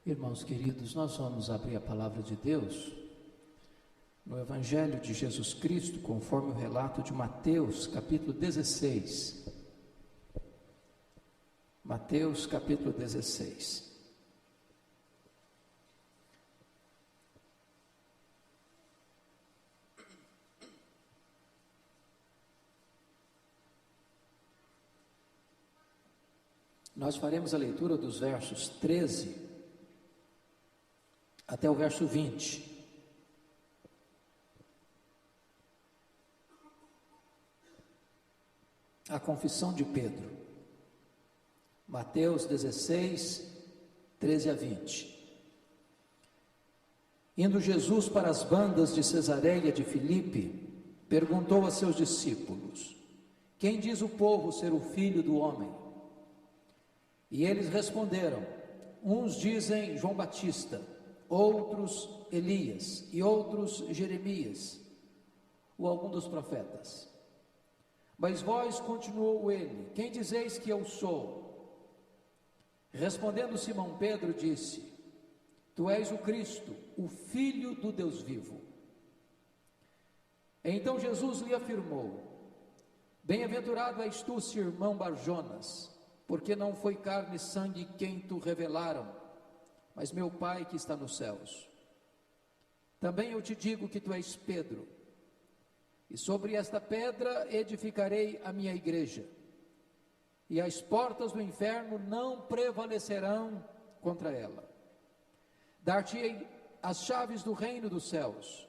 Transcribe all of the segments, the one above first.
Irmãos queridos, nós vamos abrir a palavra de Deus no Evangelho de Jesus Cristo, conforme o relato de Mateus, capítulo 16. Mateus, capítulo 16. Nós faremos a leitura dos versos 13 até o verso 20. A confissão de Pedro. Mateus 16, 13 a 20. Indo Jesus para as bandas de Cesareia de Filipe, perguntou a seus discípulos: quem diz o povo ser o filho do homem? E eles responderam: uns dizem João Batista, outros Elias, e outros Jeremias, ou algum dos profetas. Mas vós, continuou ele, quem dizeis que eu sou? Respondendo Simão Pedro, disse: tu és o Cristo, o Filho do Deus vivo. Então Jesus lhe afirmou: bem-aventurado és tu, Simão Barjonas, porque não foi carne e sangue quem tu revelaram, mas meu Pai que está nos céus. Também eu te digo que tu és Pedro, e sobre esta pedra edificarei a minha igreja, e as portas do inferno não prevalecerão contra ela. Dar-te-ei as chaves do reino dos céus.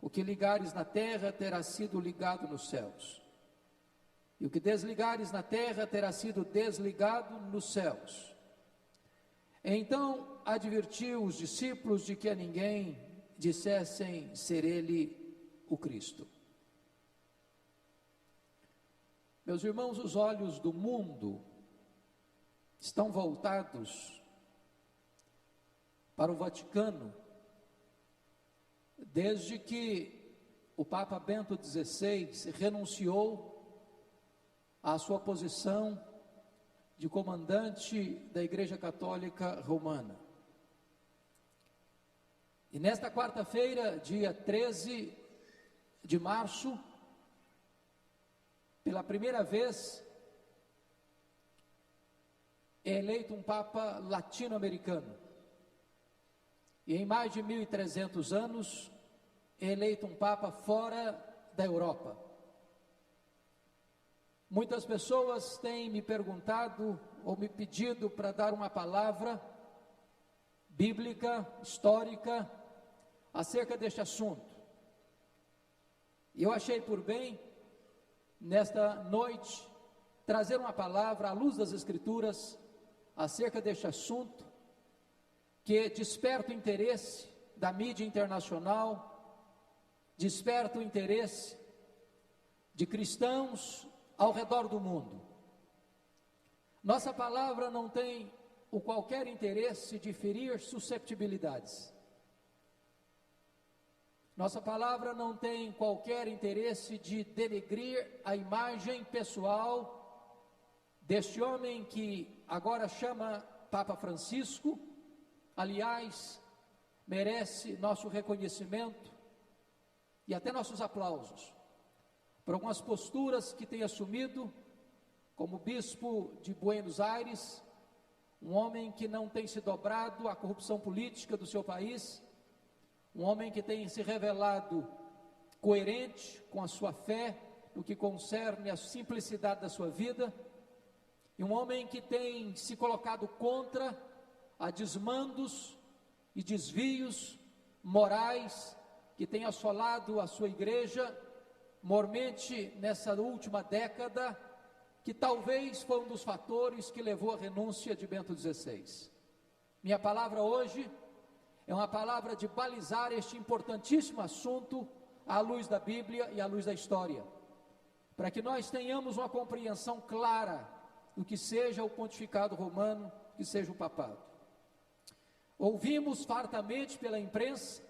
O que ligares na terra terá sido ligado nos céus, e o que desligares na terra terá sido desligado nos céus. Então advertiu os discípulos de que a ninguém dissessem ser ele o Cristo. Meus irmãos, os olhos do mundo estão voltados para o Vaticano desde que o Papa Bento XVI renunciou à sua posição de comandante da Igreja Católica Romana. E nesta quarta-feira, dia 13 de março, pela primeira vez, é eleito um Papa latino-americano. E em mais de 1.300 anos, é eleito um Papa fora da Europa. Muitas pessoas têm me perguntado ou me pedido para dar uma palavra bíblica, histórica, acerca deste assunto. E eu achei por bem, nesta noite, trazer uma palavra à luz das Escrituras acerca deste assunto, que desperta o interesse da mídia internacional, desperta o interesse de cristãos ao redor do mundo. Nossa palavra não tem o qualquer interesse de ferir susceptibilidades. Nossa palavra não tem qualquer interesse de denegrir a imagem pessoal deste homem que agora chama Papa Francisco. Aliás, merece nosso reconhecimento e até nossos aplausos por algumas posturas que tem assumido, como bispo de Buenos Aires, um homem que não tem se dobrado à corrupção política do seu país, um homem que tem se revelado coerente com a sua fé no que concerne a simplicidade da sua vida, e um homem que tem se colocado contra a desmandos e desvios morais que tem assolado a sua igreja, mormente nessa última década, que talvez foi um dos fatores que levou à renúncia de Bento XVI. Minha palavra hoje é uma palavra de balizar este importantíssimo assunto à luz da Bíblia e à luz da história, para que nós tenhamos uma compreensão clara do que seja o pontificado romano, que seja o papado. Ouvimos fartamente pela imprensa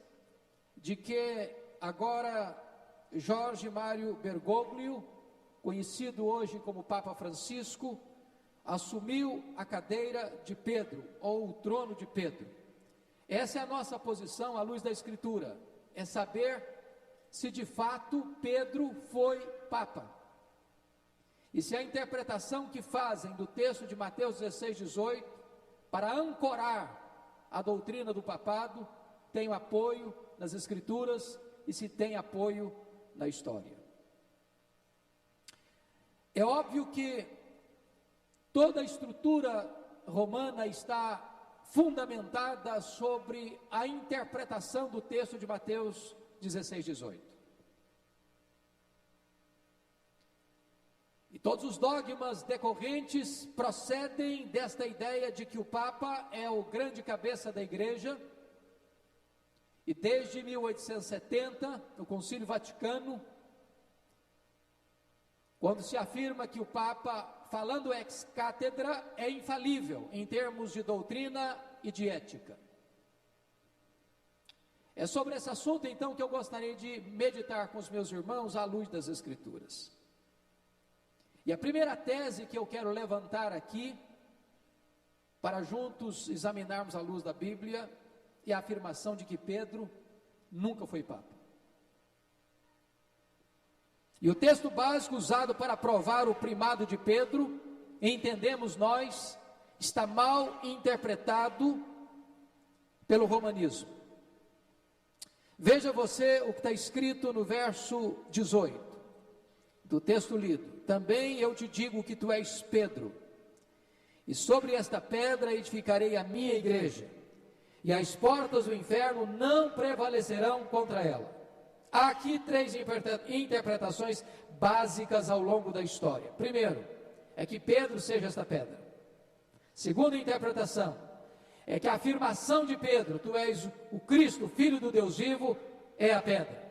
de que agora Jorge Mário Bergoglio, conhecido hoje como Papa Francisco, assumiu a cadeira de Pedro, ou o trono de Pedro. Essa é a nossa posição à luz da Escritura, é saber se de fato Pedro foi Papa. E se a interpretação que fazem do texto de Mateus 16, 18, para ancorar a doutrina do papado, tem apoio nas Escrituras e se tem apoio na história. É óbvio que toda a estrutura romana está fundamentada sobre a interpretação do texto de Mateus 16, 18. E todos os dogmas decorrentes procedem desta ideia de que o Papa é o grande cabeça da Igreja, e desde 1870, no Concílio Vaticano, quando se afirma que o Papa, falando ex cátedra, é infalível em termos de doutrina e de ética. É sobre esse assunto, então, que eu gostaria de meditar com os meus irmãos à luz das Escrituras. E a primeira tese que eu quero levantar aqui, para juntos examinarmos à luz da Bíblia, é a afirmação de que Pedro nunca foi Papa. E o texto básico usado para provar o primado de Pedro, entendemos nós, está mal interpretado pelo romanismo. Veja você o que está escrito no verso 18, do texto lido. Também eu te digo que tu és Pedro, e sobre esta pedra edificarei a minha igreja, e as portas do inferno não prevalecerão contra ela. Há aqui três interpretações básicas ao longo da história. Primeiro, é que Pedro seja esta pedra. Segunda interpretação, é que a afirmação de Pedro, tu és o Cristo, Filho do Deus vivo, é a pedra.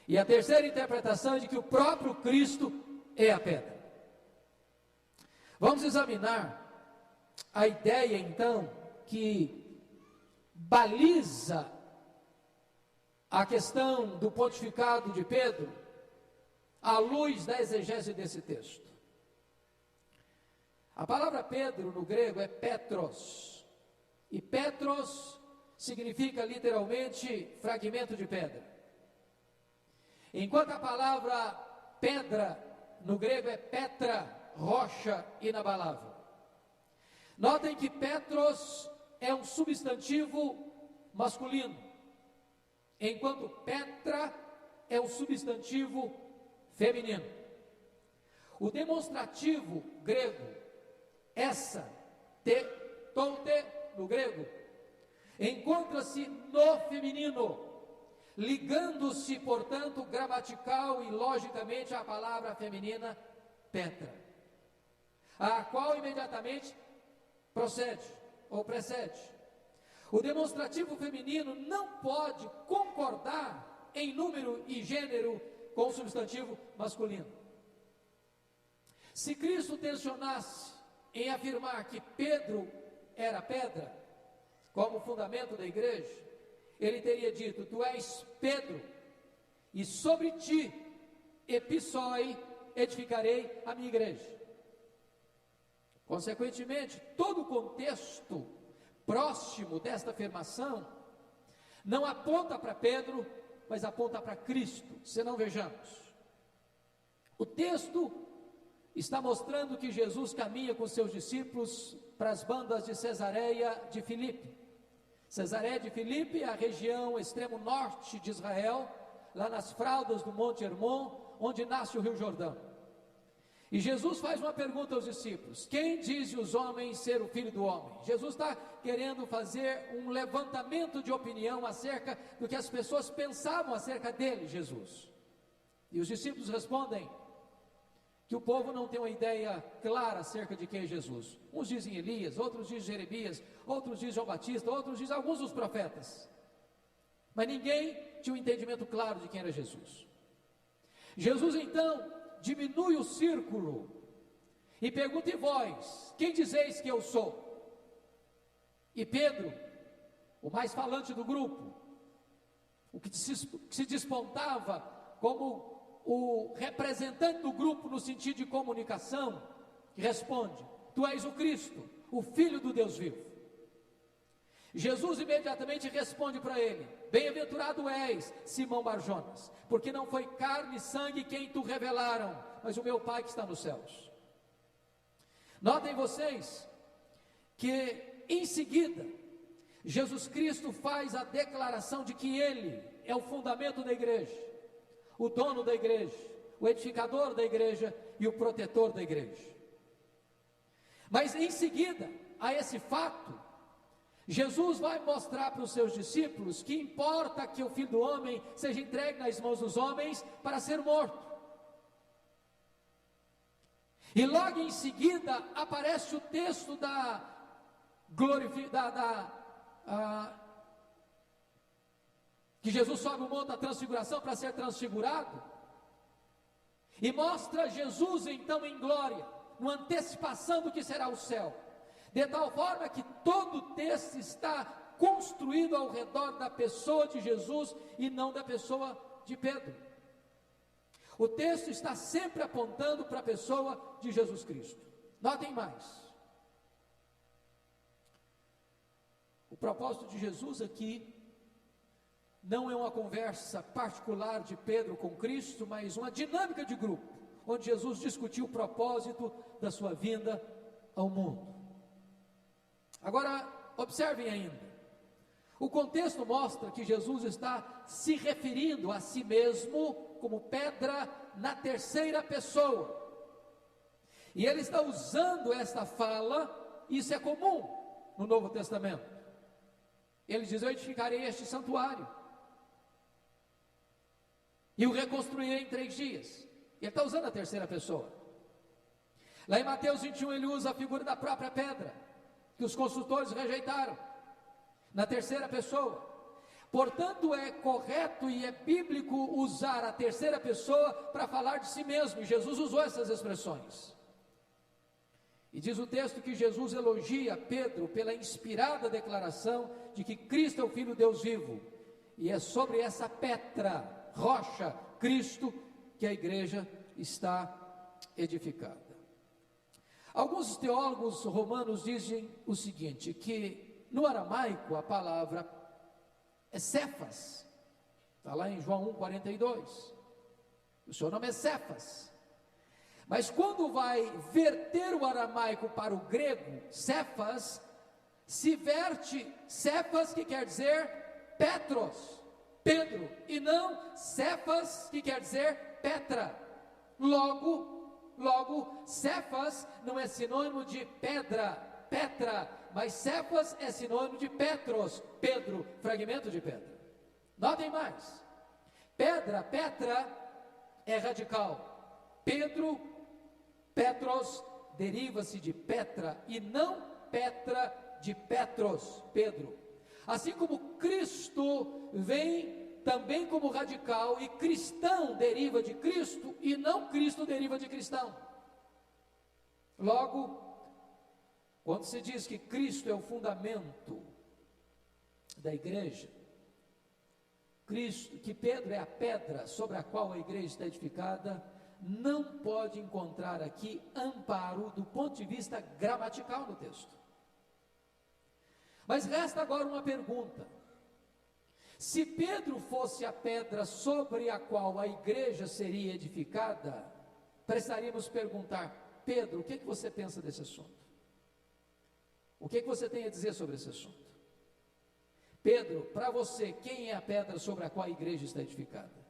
E a terceira interpretação é de que o próprio Cristo é a pedra. Vamos examinar a ideia, então, que baliza a questão do pontificado de Pedro, à luz da exegese desse texto. A palavra Pedro no grego é Petros, e Petros significa literalmente fragmento de pedra. Enquanto a palavra pedra no grego é Petra, rocha inabalável. Notem que Petros é um substantivo masculino, enquanto Petra é um substantivo feminino. O demonstrativo grego, essa, toute, no grego, encontra-se no feminino, ligando-se, portanto, gramatical e logicamente à palavra feminina Petra, a qual imediatamente procede ou precede. O demonstrativo feminino não pode concordar em número e gênero com o substantivo masculino. Se Cristo tensionasse em afirmar que Pedro era pedra, como fundamento da igreja, ele teria dito, tu és Pedro, e sobre ti, epissoi, edificarei a minha igreja. Consequentemente, todo o contexto próximo desta afirmação não aponta para Pedro, mas aponta para Cristo. Se não, vejamos. O texto está mostrando que Jesus caminha com seus discípulos para as bandas de Cesareia de Filipe. Cesareia de Filipe é a região extremo norte de Israel, lá nas fraldas do Monte Hermon, onde nasce o Rio Jordão. E Jesus faz uma pergunta aos discípulos: quem dizem os homens ser o Filho do Homem? Jesus está querendo fazer um levantamento de opinião acerca do que as pessoas pensavam acerca dele, Jesus. E os discípulos respondem que o povo não tem uma ideia clara acerca de quem é Jesus. Uns dizem Elias, outros dizem Jeremias, outros dizem João Batista, outros dizem alguns dos profetas. Mas ninguém tinha um entendimento claro de quem era Jesus. Jesus então diminui o círculo e pergunta: e vós, quem dizeis que eu sou? E Pedro, o mais falante do grupo, o que se despontava como o representante do grupo no sentido de comunicação, responde: tu és o Cristo, o Filho do Deus vivo. Jesus imediatamente responde para ele: bem-aventurado és, Simão Barjonas, porque não foi carne e sangue quem tu revelaram, mas o meu Pai que está nos céus. Notem vocês que em seguida Jesus Cristo faz a declaração de que Ele é o fundamento da igreja, o dono da igreja, o edificador da igreja e o protetor da igreja. Mas em seguida a esse fato, Jesus vai mostrar para os seus discípulos que importa que o Filho do Homem seja entregue nas mãos dos homens para ser morto. E logo em seguida aparece o texto que Jesus sobe o monte da transfiguração para ser transfigurado, e mostra Jesus então em glória, uma antecipação do que será o céu, de tal forma que todo o texto está construído ao redor da pessoa de Jesus e não da pessoa de Pedro. O texto está sempre apontando para a pessoa de Jesus Cristo. Notem mais, o propósito de Jesus aqui não é uma conversa particular de Pedro com Cristo, mas uma dinâmica de grupo, onde Jesus discutiu o propósito da sua vinda ao mundo. Agora, observem ainda, o contexto mostra que Jesus está se referindo a si mesmo como pedra na terceira pessoa, e ele está usando esta fala. Isso é comum no Novo Testamento. Ele diz: eu edificarei este santuário e o reconstruirei em 3 dias. Ele está usando a terceira pessoa. Lá em Mateus 21 ele usa a figura da própria pedra, que os construtores rejeitaram, na terceira pessoa. Portanto, é correto e é bíblico usar a terceira pessoa para falar de si mesmo, e Jesus usou essas expressões. E diz o texto que Jesus elogia Pedro pela inspirada declaração de que Cristo é o Filho de Deus vivo, e é sobre essa pedra, rocha, Cristo, que a igreja está edificada. Alguns teólogos romanos dizem o seguinte, que no aramaico a palavra é Cefas, está lá em João 1,42, o seu nome é Cefas, mas quando vai verter o aramaico para o grego, Cefas, se verte Cefas, que quer dizer Petros, Pedro, e não Cefas, que quer dizer Petra. Logo, Cefas não é sinônimo de pedra, Petra, mas Cefas é sinônimo de Petros, Pedro, fragmento de pedra. Notem mais, pedra, Petra é radical, Pedro, Petros, deriva-se de Petra, e não Petra de Petros, Pedro. Assim como Cristo vem também como radical, e cristão deriva de Cristo, e não Cristo deriva de cristão. Logo, quando se diz que Cristo é o fundamento da igreja, que Pedro é a pedra sobre a qual a igreja está edificada, não pode encontrar aqui amparo do ponto de vista gramatical no texto. Mas resta agora uma pergunta: se Pedro fosse a pedra sobre a qual a igreja seria edificada, precisaríamos perguntar: Pedro, o que você pensa desse assunto? O que você tem a dizer sobre esse assunto? Pedro, para você, quem é a pedra sobre a qual a igreja está edificada?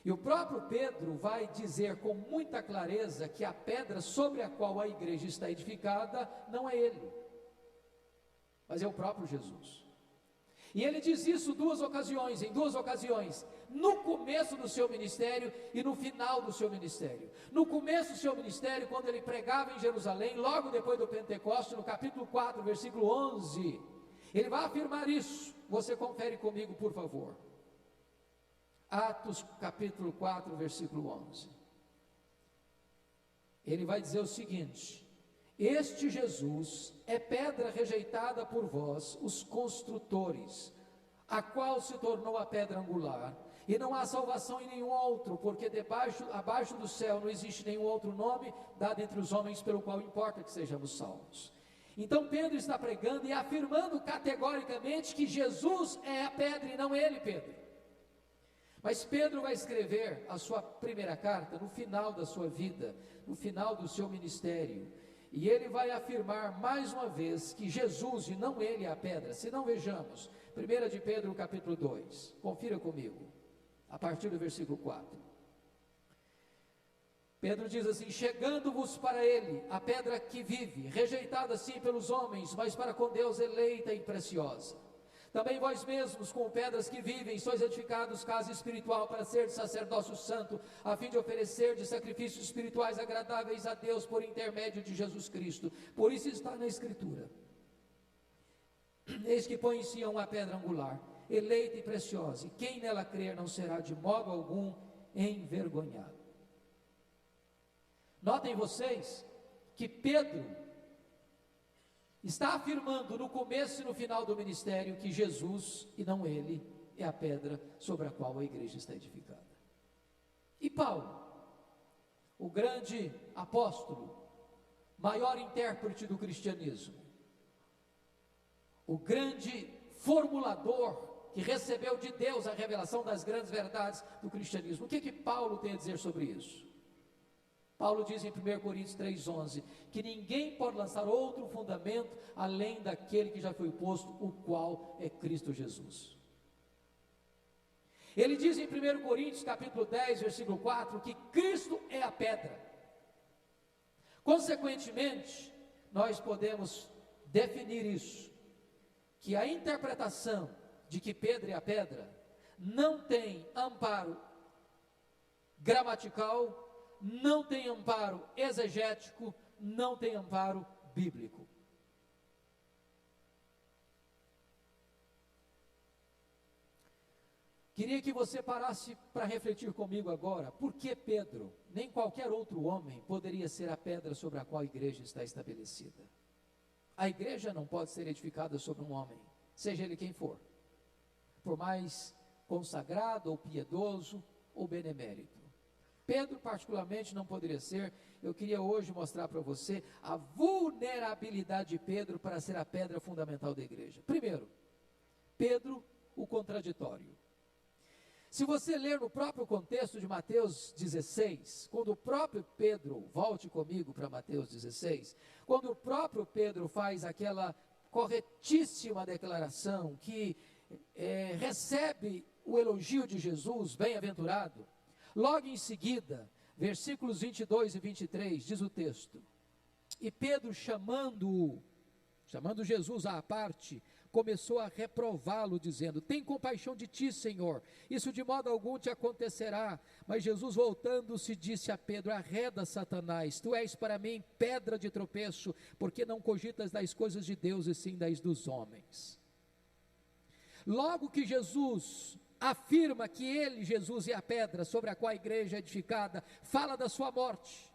E o próprio Pedro vai dizer com muita clareza que a pedra sobre a qual a igreja está edificada não é ele, mas é o próprio Jesus. E ele diz isso em duas ocasiões, no começo do seu ministério e no final do seu ministério. No começo do seu ministério, quando ele pregava em Jerusalém, logo depois do Pentecostes, no capítulo 4, versículo 11, ele vai afirmar isso. Você confere comigo, por favor. Atos capítulo 4, versículo 11. Ele vai dizer o seguinte: este Jesus é pedra rejeitada por vós, os construtores, a qual se tornou a pedra angular, e não há salvação em nenhum outro, porque abaixo do céu não existe nenhum outro nome dado entre os homens pelo qual importa que sejamos salvos. Então Pedro está pregando e afirmando categoricamente que Jesus é a pedra e não ele, Pedro. Mas Pedro vai escrever a sua primeira carta no final da sua vida, no final do seu ministério, e ele vai afirmar mais uma vez que Jesus e não ele é a pedra. Se não, vejamos, 1 de Pedro capítulo 2, confira comigo, a partir do versículo 4. Pedro diz assim: chegando-vos para ele, a pedra que vive, rejeitada sim pelos homens, mas para com Deus eleita e preciosa. Também vós mesmos, com pedras que vivem, sois edificados casa espiritual para ser de sacerdócio santo, a fim de oferecer de sacrifícios espirituais agradáveis a Deus por intermédio de Jesus Cristo. Por isso está na Escritura: eis que põe em Sião uma pedra angular, eleita e preciosa, e quem nela crer não será de modo algum envergonhado. Notem vocês que Pedro está afirmando no começo e no final do ministério que Jesus, e não ele, é a pedra sobre a qual a igreja está edificada. E Paulo, o grande apóstolo, maior intérprete do cristianismo, o grande formulador que recebeu de Deus a revelação das grandes verdades do cristianismo, o que Paulo tem a dizer sobre isso? Paulo diz em 1 Coríntios 3,11, que ninguém pode lançar outro fundamento além daquele que já foi posto, o qual é Cristo Jesus. Ele diz em 1 Coríntios capítulo 10, versículo 4, que Cristo é a pedra. Consequentemente, nós podemos definir isso, que a interpretação de que Pedro é a pedra não tem amparo gramatical, não tem amparo exegético, não tem amparo bíblico. Queria que você parasse para refletir comigo agora, por que Pedro, nem qualquer outro homem, poderia ser a pedra sobre a qual a igreja está estabelecida? A igreja não pode ser edificada sobre um homem, seja ele quem for, por mais consagrado ou piedoso ou benemérito. Pedro particularmente não poderia ser. Eu queria hoje mostrar para você a vulnerabilidade de Pedro para ser a pedra fundamental da igreja. Primeiro, Pedro, o contraditório. Se você ler no próprio contexto de Mateus 16, quando o próprio Pedro, volte comigo para Mateus 16, quando o próprio Pedro faz aquela corretíssima declaração que recebe o elogio de Jesus, bem-aventurado, logo em seguida, versículos 22 e 23, diz o texto: e Pedro, chamando Jesus à parte, começou a reprová-lo, dizendo: tem compaixão de ti, Senhor, isso de modo algum te acontecerá. Mas Jesus, voltando-se, disse a Pedro: arreda, Satanás, tu és para mim pedra de tropeço, porque não cogitas das coisas de Deus, e sim das dos homens. Logo que Jesus afirma que ele, Jesus, é a pedra sobre a qual a igreja é edificada, fala da sua morte,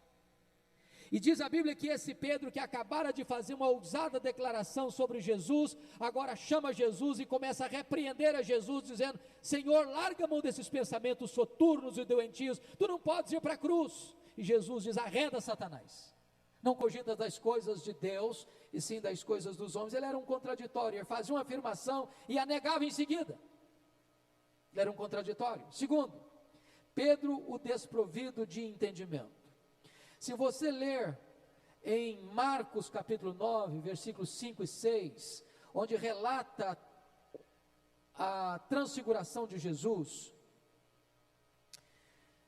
e diz a Bíblia que esse Pedro, que acabara de fazer uma ousada declaração sobre Jesus, agora chama Jesus e começa a repreender a Jesus, dizendo: Senhor, larga a mão desses pensamentos soturnos e doentios, tu não podes ir para a cruz. E Jesus diz: arreda, Satanás, não cogitas das coisas de Deus, e sim das coisas dos homens. Ele era um contraditório, ele fazia uma afirmação e a negava em seguida. Ele era um contraditório. Segundo, Pedro, o desprovido de entendimento. Se você ler em Marcos capítulo 9, versículos 5 e 6, onde relata a transfiguração de Jesus,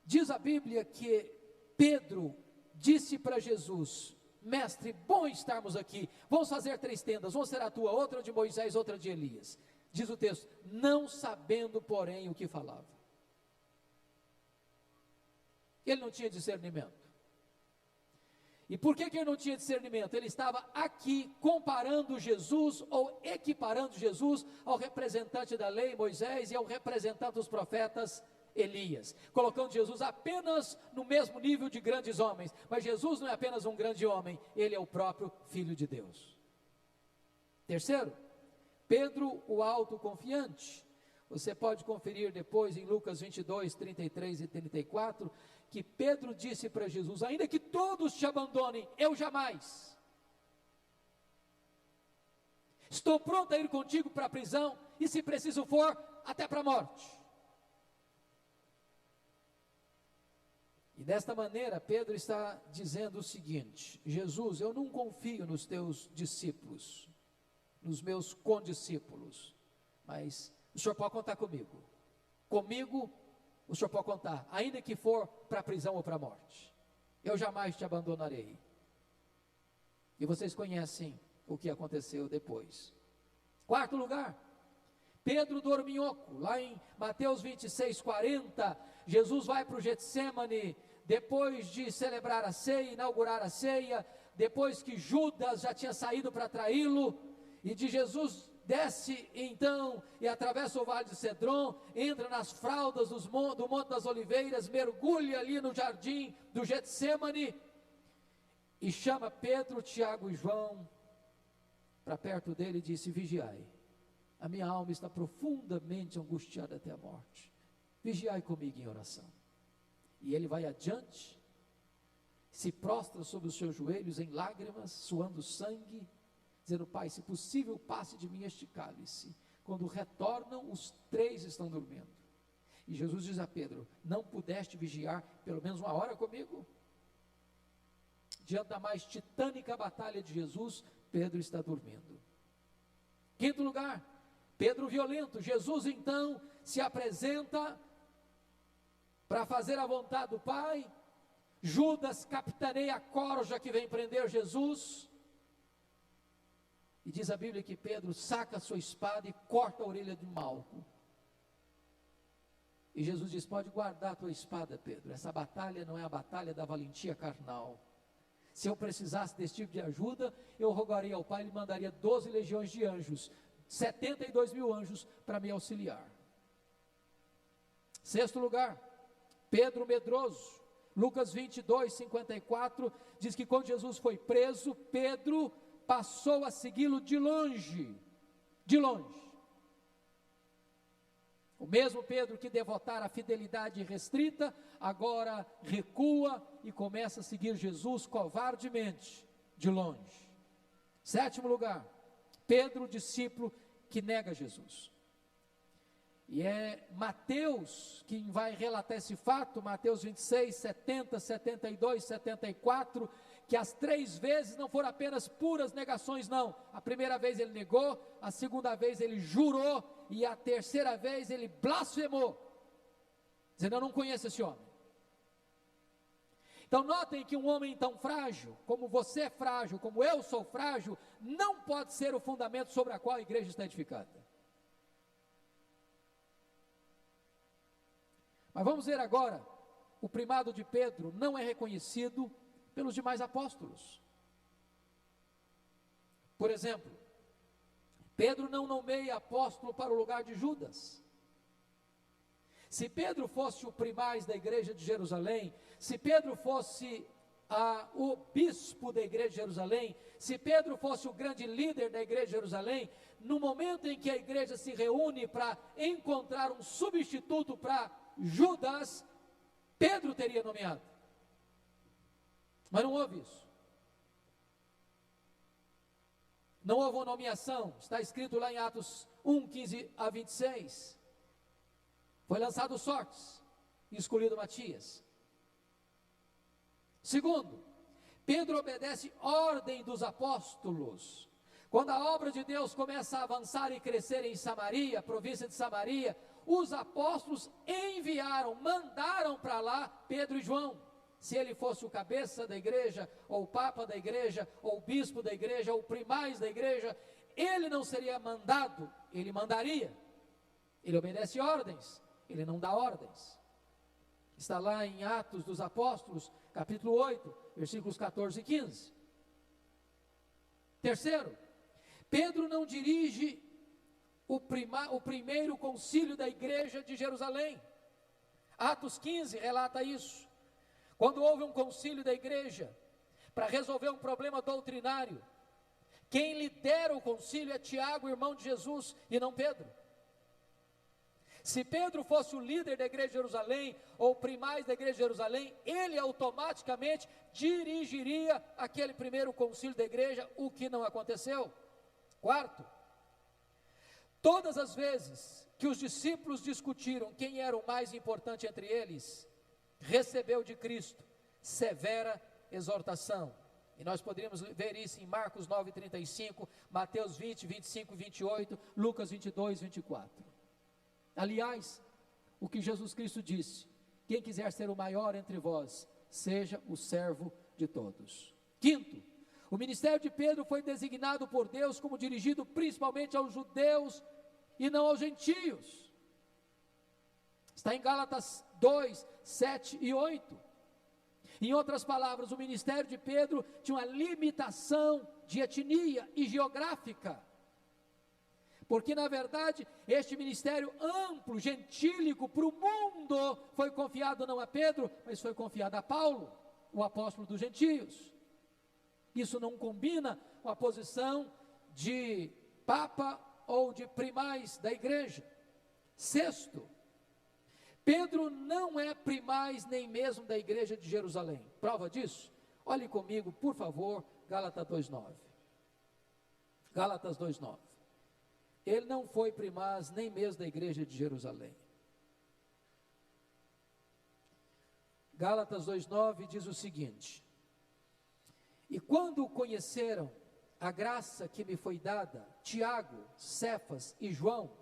diz a Bíblia que Pedro disse para Jesus: mestre, bom estarmos aqui, vamos fazer 3 tendas, uma será a tua, outra de Moisés, outra de Elias. Diz o texto: não sabendo, porém, o que falava. Ele não tinha discernimento. E por que ele não tinha discernimento? Ele estava aqui comparando Jesus, ou equiparando Jesus ao representante da lei, Moisés, e ao representante dos profetas, Elias, colocando Jesus apenas no mesmo nível de grandes homens. Mas Jesus não é apenas um grande homem, ele é o próprio Filho de Deus. Terceiro, Pedro, o autoconfiante. Você pode conferir depois em Lucas 22, 33 e 34, que Pedro disse para Jesus: ainda que todos te abandonem, eu jamais. Estou pronto a ir contigo para a prisão, e se preciso for, até para a morte. E desta maneira, Pedro está dizendo o seguinte: Jesus, eu não confio nos teus discípulos, nos meus condiscípulos, mas o Senhor pode contar comigo. Comigo, o Senhor pode contar, ainda que for para a prisão ou para a morte. Eu jamais te abandonarei. E vocês conhecem o que aconteceu depois. Quarto lugar, Pedro dorminhoco. Lá em Mateus 26, 40, Jesus vai para o Getsêmani, depois de celebrar a ceia, inaugurar a ceia, depois que Judas já tinha saído para traí-lo, e de Jesus desce então e atravessa o vale de Cedron, entra nas fraldas do Monte das Oliveiras, mergulha ali no jardim do Getsêmani, e chama Pedro, Tiago e João para perto dele e disse: vigiai, a minha alma está profundamente angustiada até a morte, vigiai comigo em oração. E ele vai adiante, se prostra sobre os seus joelhos em lágrimas, suando sangue, dizendo: Pai, se possível, passe de mim este cálice. Quando retornam, os três estão dormindo. E Jesus diz a Pedro: não pudeste vigiar pelo menos uma hora comigo? Diante da mais titânica batalha de Jesus, Pedro está dormindo. Quinto lugar, Pedro violento. Jesus então se apresenta para fazer a vontade do Pai. Judas capitaneia a corja que vem prender Jesus, e diz a Bíblia que Pedro saca a sua espada e corta a orelha de Malco. E Jesus diz: pode guardar a tua espada, Pedro, essa batalha não é a batalha da valentia carnal. Se eu precisasse desse tipo de ajuda, eu rogaria ao Pai, ele mandaria 12 legiões de anjos, 72 mil anjos para me auxiliar. Sexto lugar, Pedro medroso. Lucas 22, 54, diz que quando Jesus foi preso, Pedro passou a segui-lo de longe, de longe. O mesmo Pedro que devotara a fidelidade restrita, agora recua e começa a seguir Jesus covardemente, de longe. Sétimo lugar, Pedro, discípulo que nega Jesus. E é Mateus quem vai relatar esse fato, Mateus 26, 70, 72, 74, que as 3 vezes não foram apenas puras negações, não. A primeira vez ele negou, a segunda vez ele jurou, e a terceira vez ele blasfemou, dizendo: eu não conheço esse homem. Então notem que um homem tão frágil, como você é frágil, como eu sou frágil, não pode ser o fundamento sobre a qual a igreja está edificada. Mas vamos ver agora, o primado de Pedro não é reconhecido pelos demais apóstolos. Por exemplo, Pedro não nomeia apóstolo para o lugar de Judas. Se Pedro fosse o primaz da igreja de Jerusalém, se Pedro fosse o bispo da igreja de Jerusalém, se Pedro fosse o grande líder da igreja de Jerusalém, no momento em que a igreja se reúne para encontrar um substituto para Judas, Pedro teria nomeado. Mas não houve isso. Não houve uma nomeação. Está escrito lá em Atos 1, 15 a 26. Foi lançado sortes e escolhido Matias. Segundo, Pedro obedece ordem dos apóstolos. Quando a obra de Deus começa a avançar e crescer em Samaria, província de Samaria, os apóstolos enviaram, mandaram para lá Pedro e João. Se ele fosse o cabeça da igreja, ou o papa da igreja, ou o bispo da igreja, ou o primaz da igreja, ele não seria mandado, ele mandaria. Ele obedece ordens, ele não dá ordens. Está lá em Atos dos Apóstolos, capítulo 8, versículos 14 e 15. Terceiro, Pedro não dirige o primeiro concílio da igreja de Jerusalém. Atos 15 relata isso. Quando houve um concílio da igreja para resolver um problema doutrinário, quem lidera o concílio é Tiago, irmão de Jesus, e não Pedro. Se Pedro fosse o líder da igreja de Jerusalém, ou o primaz da igreja de Jerusalém, ele automaticamente dirigiria aquele primeiro concílio da igreja, o que não aconteceu. Quarto, Todas as vezes que os discípulos discutiram quem era o mais importante entre eles, recebeu de Cristo severa exortação. E nós poderíamos ver isso em Marcos 9:35, Mateus 20, 25 e 28, Lucas 22, 24. Aliás, o que Jesus Cristo disse: quem quiser ser o maior entre vós, seja o servo de todos. Quinto, o ministério de Pedro foi designado por Deus como dirigido principalmente aos judeus e não aos gentios. Está em Gálatas 2, 7 e 8. Em outras palavras, o ministério de Pedro tinha uma limitação de etnia e geográfica. Porque, na verdade, este ministério amplo, gentílico, para o mundo, foi confiado não a Pedro, mas foi confiado a Paulo, o apóstolo dos gentios. Isso não combina com a posição de papa ou de primaz da igreja. Sexto, Pedro não é primaz nem mesmo da igreja de Jerusalém. Prova disso? Olhe comigo, por favor, Gálatas 2:9. Gálatas 2:9. Ele não foi primaz nem mesmo da igreja de Jerusalém. Gálatas 2:9 diz o seguinte: e quando conheceram a graça que me foi dada, Tiago, Cefas e João,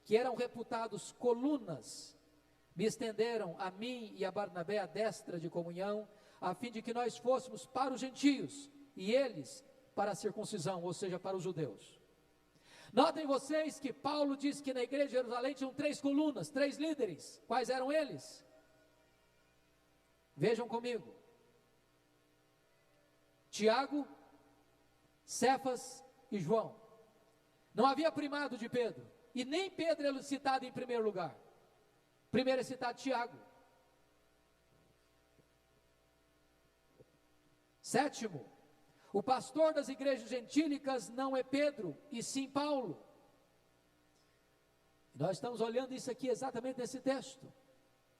que eram reputados colunas, me estenderam a mim e a Barnabé a destra de comunhão, a fim de que nós fôssemos para os gentios, e eles para a circuncisão, ou seja, para os judeus. Notem vocês que Paulo diz que na igreja de Jerusalém tinham 3 colunas, 3 líderes. Quais eram eles? Vejam comigo: Tiago, Cefas e João. Não havia primado de Pedro, e nem Pedro é citado em primeiro lugar. Primeiro é citado Tiago. Sétimo, o pastor das igrejas gentílicas não é Pedro, e sim Paulo. Nós estamos olhando isso aqui exatamente nesse texto.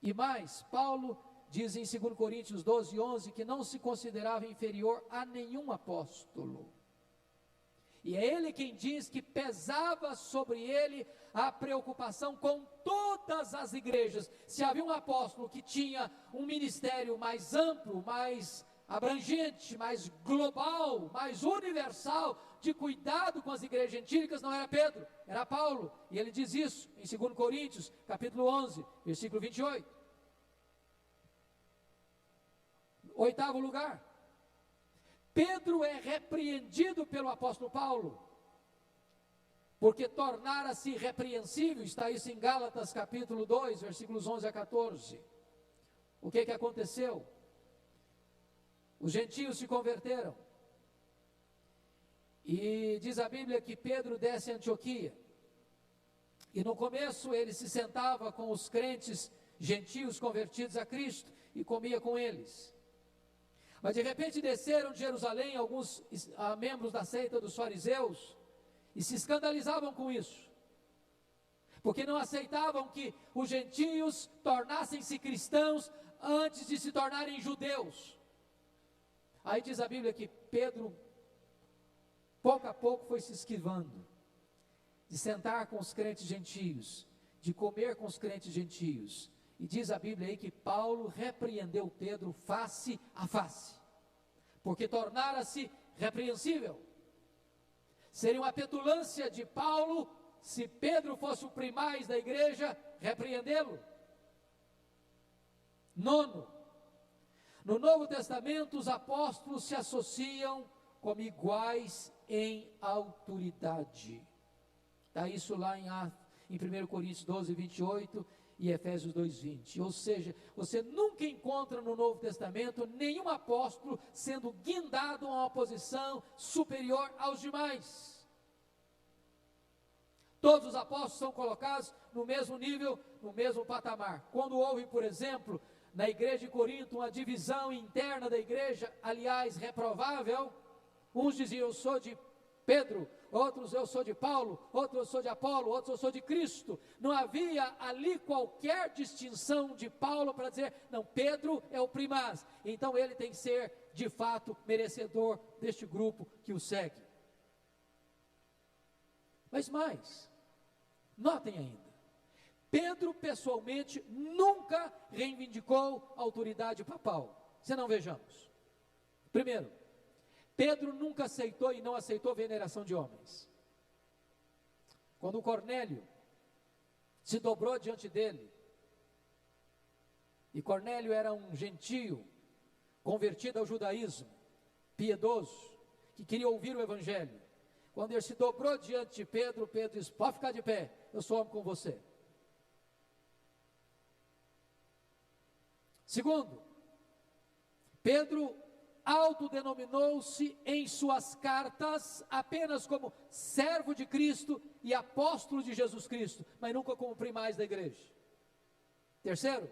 E mais, Paulo diz em 2 Coríntios 12:11 que não se considerava inferior a nenhum apóstolo. E é ele quem diz que pesava sobre ele a preocupação com todas as igrejas. Se havia um apóstolo que tinha um ministério mais amplo, mais abrangente, mais global, mais universal, de cuidado com as igrejas gentílicas, não era Pedro, era Paulo. E ele diz isso em 2 Coríntios, capítulo 11, versículo 28. Oitavo lugar, Pedro é repreendido pelo apóstolo Paulo, porque tornara-se irrepreensível. Está isso em Gálatas capítulo 2, versículos 11 a 14. O que aconteceu? Os gentios se converteram, e diz a Bíblia que Pedro desce a Antioquia, e no começo ele se sentava com os crentes gentios convertidos a Cristo, e comia com eles. Mas de repente desceram de Jerusalém alguns membros da seita dos fariseus, e se escandalizavam com isso, porque não aceitavam que os gentios tornassem-se cristãos antes de se tornarem judeus. Aí diz a Bíblia que Pedro, pouco a pouco, foi se esquivando de sentar com os crentes gentios, de comer com os crentes gentios. E diz a Bíblia aí que Paulo repreendeu Pedro face a face, porque tornara-se repreensível. Seria uma petulância de Paulo, se Pedro fosse o primaz da igreja, repreendê-lo. Nono, no Novo Testamento os apóstolos se associam como iguais em autoridade. Está isso lá em 1 Coríntios 12, 28 e Efésios 2, 20. Ou seja, você nunca encontra no Novo Testamento nenhum apóstolo sendo guindado a uma posição superior aos demais. Todos os apóstolos são colocados no mesmo nível, no mesmo patamar. Quando houve, por exemplo, na igreja de Corinto, uma divisão interna da igreja, aliás, reprovável, uns diziam: eu sou de Pedro, outros eu sou de Paulo, outros eu sou de Apolo, outros eu sou de Cristo. Não havia ali qualquer distinção de Paulo para dizer, não, Pedro é o primaz, então ele tem que ser de fato merecedor deste grupo que o segue. Mas mais, Notem ainda, Pedro pessoalmente nunca reivindicou a autoridade papal. Se não, vejamos. Primeiro, Pedro nunca aceitou e não aceitou veneração de homens. Quando Cornélio se dobrou diante dele, e Cornélio era um gentio, convertido ao judaísmo, piedoso, que queria ouvir o evangelho. Quando ele se dobrou diante de Pedro, Pedro disse: pode ficar de pé, eu sou homem com você. Segundo, Pedro autodenominou-se em suas cartas apenas como servo de Cristo e apóstolo de Jesus Cristo, mas nunca como primaz da igreja. Terceiro,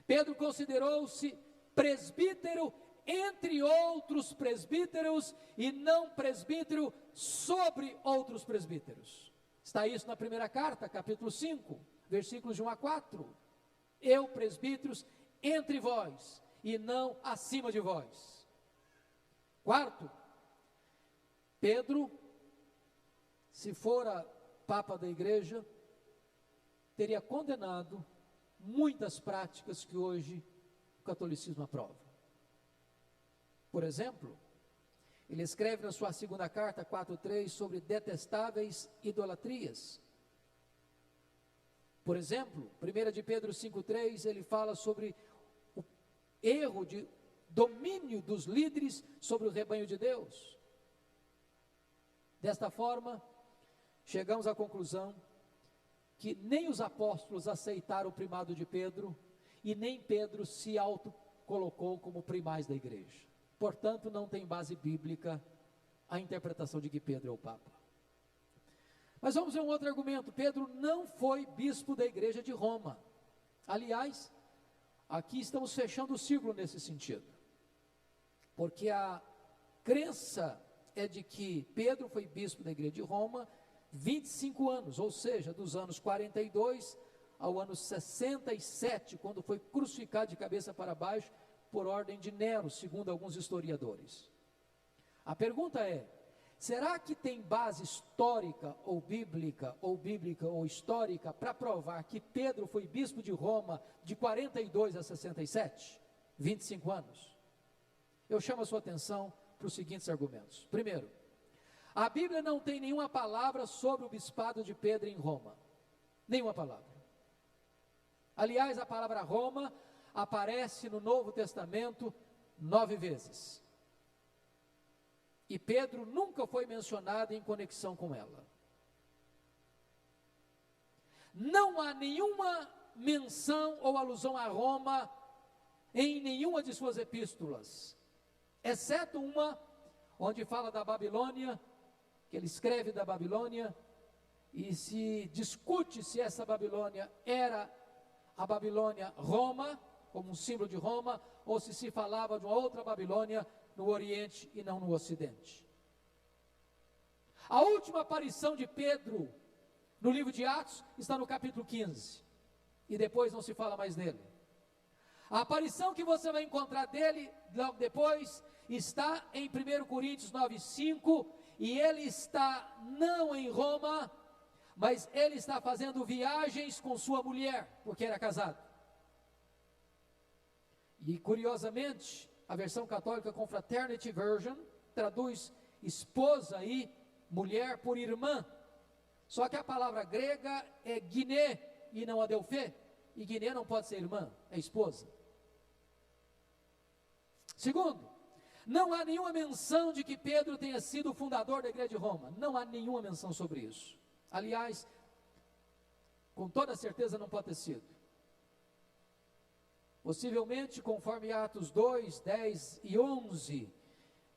Pedro considerou-se presbítero entre outros presbíteros e não presbítero sobre outros presbíteros. Está isso na primeira carta, capítulo 5, versículos de 1 a 4. Eu, presbíteros, entre vós e não acima de vós. Quarto, Pedro, se fora papa da igreja, teria condenado muitas práticas que hoje o catolicismo aprova. Por exemplo, ele escreve na sua segunda carta, 4:3, sobre detestáveis idolatrias. Por exemplo, 1 de Pedro 5:3, ele fala sobre o erro de domínio dos líderes sobre o rebanho de Deus. Desta forma, chegamos à conclusão que nem os apóstolos aceitaram o primado de Pedro, e nem Pedro se autocolocou como primaz da igreja. Portanto, não tem base bíblica a interpretação de que Pedro é o Papa. Mas vamos ver um outro argumento. Pedro não foi bispo da igreja de Roma. Aliás, aqui estamos fechando o círculo nesse sentido. Porque a crença é de que Pedro foi bispo da igreja de Roma 25 anos, ou seja, dos anos 42 ao ano 67, quando foi crucificado de cabeça para baixo por ordem de Nero, segundo alguns historiadores. A pergunta é: será que tem base histórica ou bíblica ou histórica para provar que Pedro foi bispo de Roma de 42 a 67? 25 anos. Eu chamo a sua atenção para os seguintes argumentos. Primeiro, a Bíblia não tem nenhuma palavra sobre o bispado de Pedro em Roma. Nenhuma palavra. Aliás, a palavra Roma aparece no Novo Testamento 9 vezes. E Pedro nunca foi mencionado em conexão com ela. Não há nenhuma menção ou alusão a Roma em nenhuma de suas epístolas, exceto uma onde fala da Babilônia, que ele escreve da Babilônia, e se discute se essa Babilônia era a Babilônia Roma, como um símbolo de Roma, ou se falava de uma outra Babilônia no Oriente e não no Ocidente. A última aparição de Pedro no livro de Atos está no capítulo 15, e depois não se fala mais dele. A aparição que você vai encontrar dele logo depois está em 1 Coríntios 9:5, e ele está não em Roma, mas ele está fazendo viagens com sua mulher, porque era casado. E curiosamente, a versão católica Confraternity Version traduz esposa e mulher por irmã. Só que a palavra grega é guiné e não adelphê, e guiné não pode ser irmã, é esposa. Segundo, não há nenhuma menção de que Pedro tenha sido o fundador da igreja de Roma. Não há nenhuma menção sobre isso. Aliás, com toda certeza não pode ter sido. Possivelmente, conforme Atos 2, 10 e 11,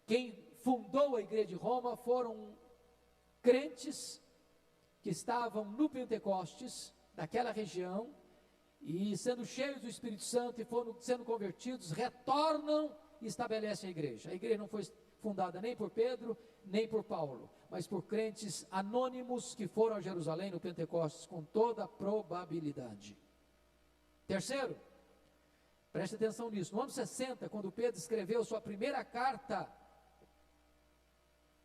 quem fundou a igreja de Roma foram crentes que estavam no Pentecostes, naquela região, e sendo cheios do Espírito Santo e foram sendo convertidos, retornam e estabelecem a igreja. A igreja não foi fundada nem por Pedro, nem por Paulo, mas por crentes anônimos que foram a Jerusalém no Pentecostes, com toda a probabilidade. Terceiro, preste atenção nisso, no ano 60, quando Pedro escreveu sua primeira carta,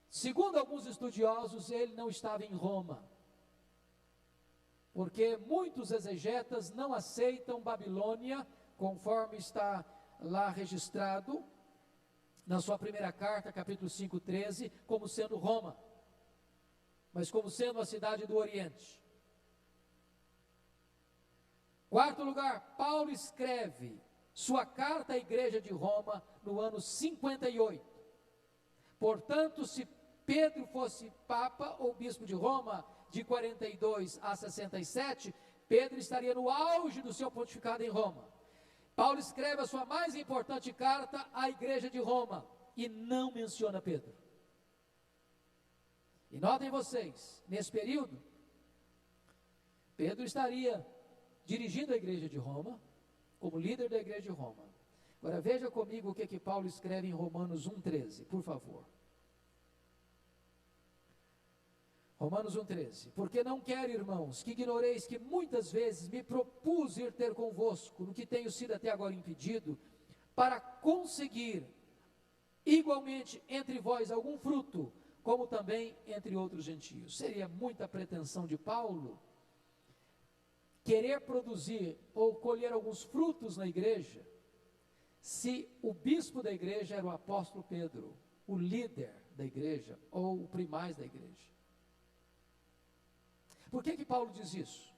segundo alguns estudiosos, ele não estava em Roma. porque muitos exegetas não aceitam Babilônia, conforme está lá registrado na sua primeira carta, capítulo 5, 13, como sendo Roma, mas como sendo a cidade do Oriente. Quarto lugar, Paulo escreve sua carta à igreja de Roma no ano 58. Portanto, se Pedro fosse papa ou bispo de Roma de 42 a 67, Pedro estaria no auge do seu pontificado em Roma. Paulo escreve a sua mais importante carta à igreja de Roma e não menciona Pedro. E notem vocês, nesse período, Pedro estaria dirigindo a igreja de Roma, como líder da igreja de Roma. Agora veja comigo o que Paulo escreve em Romanos 1,13, por favor. Romanos 1,13. Porque não quero, irmãos, que ignoreis que muitas vezes me propus ir ter convosco, no que tenho sido até agora impedido, para conseguir igualmente entre vós algum fruto, como também entre outros gentios. Seria muita pretensão de Paulo querer produzir ou colher alguns frutos na igreja, se o bispo da igreja era o apóstolo Pedro, o líder da igreja, ou o primaz da igreja. Por que Paulo diz isso?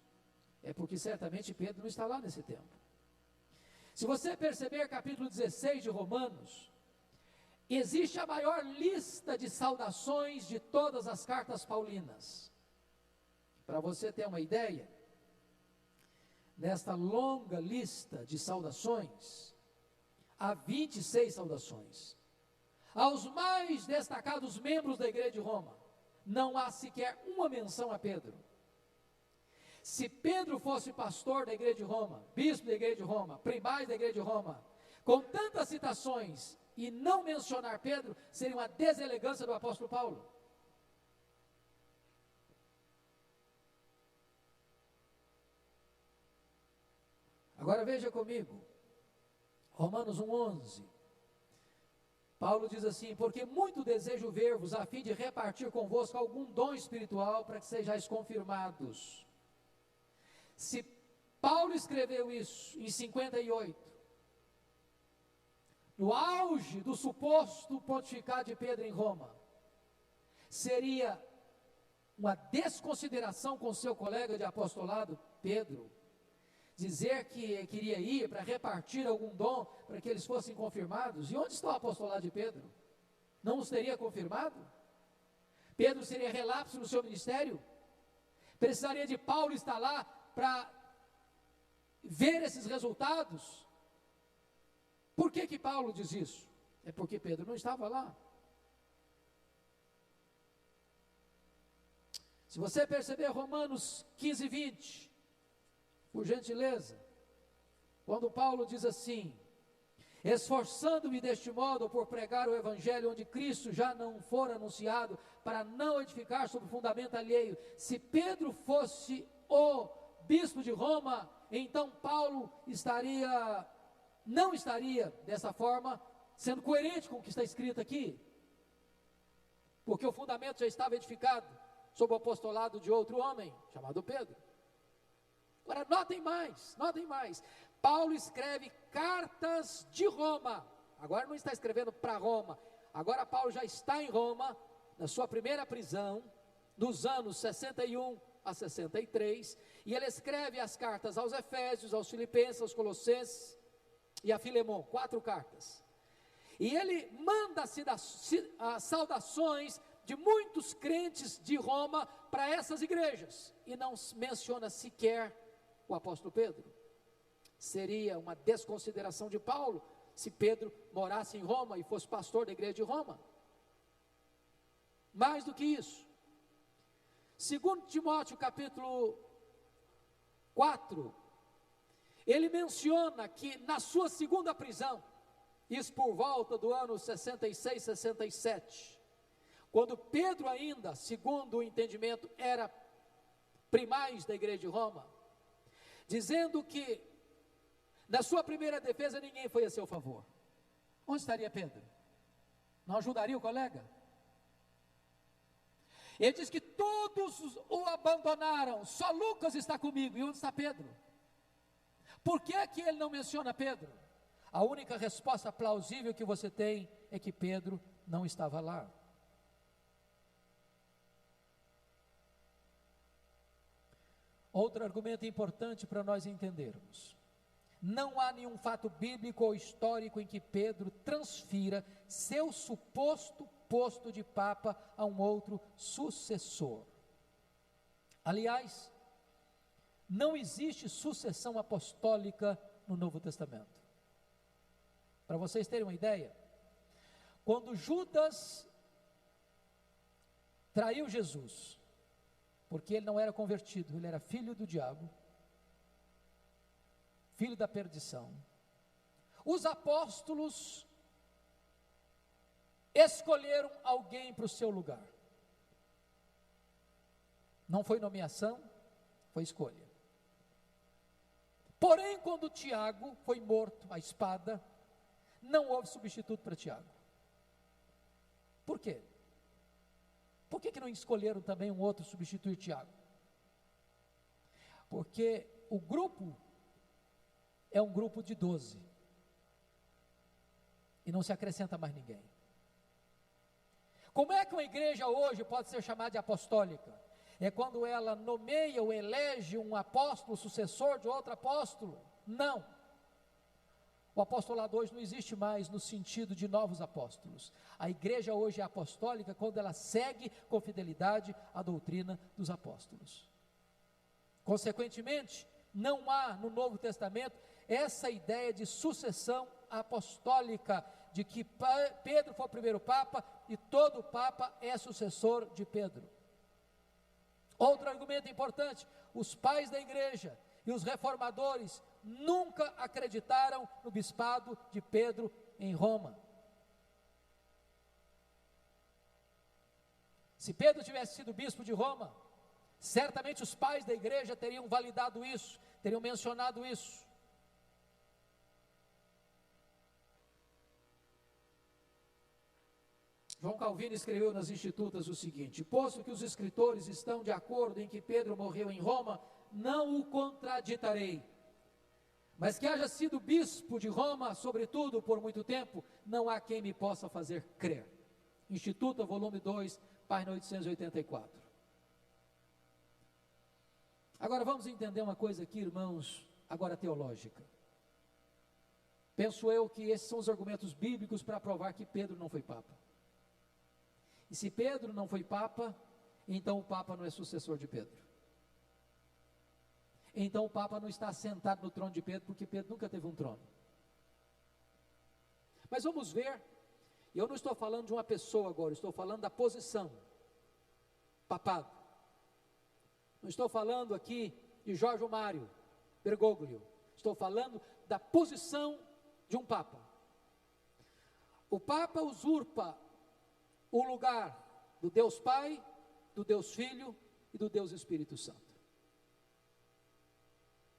É porque certamente Pedro não está lá nesse tempo. Se você perceber capítulo 16 de Romanos, existe a maior lista de saudações de todas as cartas paulinas. Para você ter uma ideia, nesta longa lista de saudações, há 26 saudações. Aos mais destacados membros da igreja de Roma, não há sequer uma menção a Pedro. Se Pedro fosse pastor da igreja de Roma, bispo da igreja de Roma, primaz da igreja de Roma, com tantas citações e não mencionar Pedro, seria uma deselegância do apóstolo Paulo. Agora veja comigo, Romanos 1,11, Paulo diz assim: porque muito desejo ver-vos, a fim de repartir convosco algum dom espiritual, para que sejais confirmados. Se Paulo escreveu isso em 58, no auge do suposto pontificado de Pedro em Roma, seria uma desconsideração com seu colega de apostolado, Pedro, dizer que queria ir para repartir algum dom, para que eles fossem confirmados. E onde está o apostolado de Pedro? Não os teria confirmado? Pedro seria relapso no seu ministério? Precisaria de Paulo estar lá para ver esses resultados? Por que Paulo diz isso? É porque Pedro não estava lá. Se você perceber Romanos 15, 20, por gentileza, quando Paulo diz assim: esforçando-me deste modo por pregar o evangelho onde Cristo já não for anunciado, para não edificar sobre fundamento alheio. Se Pedro fosse o bispo de Roma, então Paulo não estaria dessa forma sendo coerente com o que está escrito aqui, porque o fundamento já estava edificado sob o apostolado de outro homem, chamado Pedro. Agora notem mais, Paulo escreve cartas de Roma, agora não está escrevendo para Roma, agora Paulo já está em Roma, na sua primeira prisão, nos anos 61 a 63, e ele escreve as cartas aos Efésios, aos Filipenses, aos Colossenses e a Filemon, 4 cartas, e ele manda saudações de muitos crentes de Roma para essas igrejas, e não menciona sequer o apóstolo Pedro. Seria uma desconsideração de Paulo se Pedro morasse em Roma e fosse pastor da igreja de Roma. Mais do que isso, 2 Timóteo capítulo 4, ele menciona que na sua segunda prisão, isso por volta do ano 66, 67, quando Pedro ainda, segundo o entendimento, era primaz da igreja de Roma, dizendo que na sua primeira defesa ninguém foi a seu favor. Onde estaria Pedro? Não ajudaria o colega? Ele diz que todos o abandonaram, só Lucas está comigo. E onde está Pedro? Por que que ele não menciona Pedro? A única resposta plausível que você tem é que Pedro não estava lá. Outro argumento importante para nós entendermos: não há nenhum fato bíblico ou histórico em que Pedro transfira seu suposto posto de papa a um outro sucessor. Aliás, não existe sucessão apostólica no Novo Testamento. Para vocês terem uma ideia, quando Judas traiu Jesus, porque ele não era convertido, ele era filho do diabo, filho da perdição, os apóstolos escolheram alguém para o seu lugar. Não foi nomeação, foi escolha. Porém, quando Tiago foi morto à espada, não houve substituto para Tiago. Por quê? Por que não escolheram também um outro substituir Tiago? Porque o grupo é um grupo de 12 e não se acrescenta mais ninguém. Como é que uma igreja hoje pode ser chamada de apostólica? É quando ela nomeia ou elege um apóstolo sucessor de outro apóstolo? Não. O apostolado hoje não existe mais no sentido de novos apóstolos. A igreja hoje é apostólica quando ela segue com fidelidade a doutrina dos apóstolos. Consequentemente, não há no Novo Testamento essa ideia de sucessão apostólica, de que Pedro foi o primeiro papa e todo papa é sucessor de Pedro. Outro argumento importante: os pais da igreja e os reformadores nunca acreditaram no bispado de Pedro em Roma. Se Pedro tivesse sido bispo de Roma, certamente os pais da igreja teriam validado isso, teriam mencionado isso. João Calvino escreveu nas Institutas o seguinte: posto que os escritores estão de acordo em que Pedro morreu em Roma, não o contraditarei. Mas que haja sido bispo de Roma, sobretudo por muito tempo, não há quem me possa fazer crer. Instituta, volume 2, página 884. Agora vamos entender uma coisa aqui, irmãos, agora teológica. Penso eu que esses são os argumentos bíblicos para provar que Pedro não foi papa. E se Pedro não foi papa, então o papa não é sucessor de Pedro. Então o papa não está sentado no trono de Pedro, porque Pedro nunca teve um trono. Mas vamos ver, eu não estou falando de uma pessoa agora, estou falando da posição, papado. Não estou falando aqui de Jorge Mário Bergoglio, estou falando da posição de um papa. O papa usurpa o lugar do Deus Pai, do Deus Filho e do Deus Espírito Santo.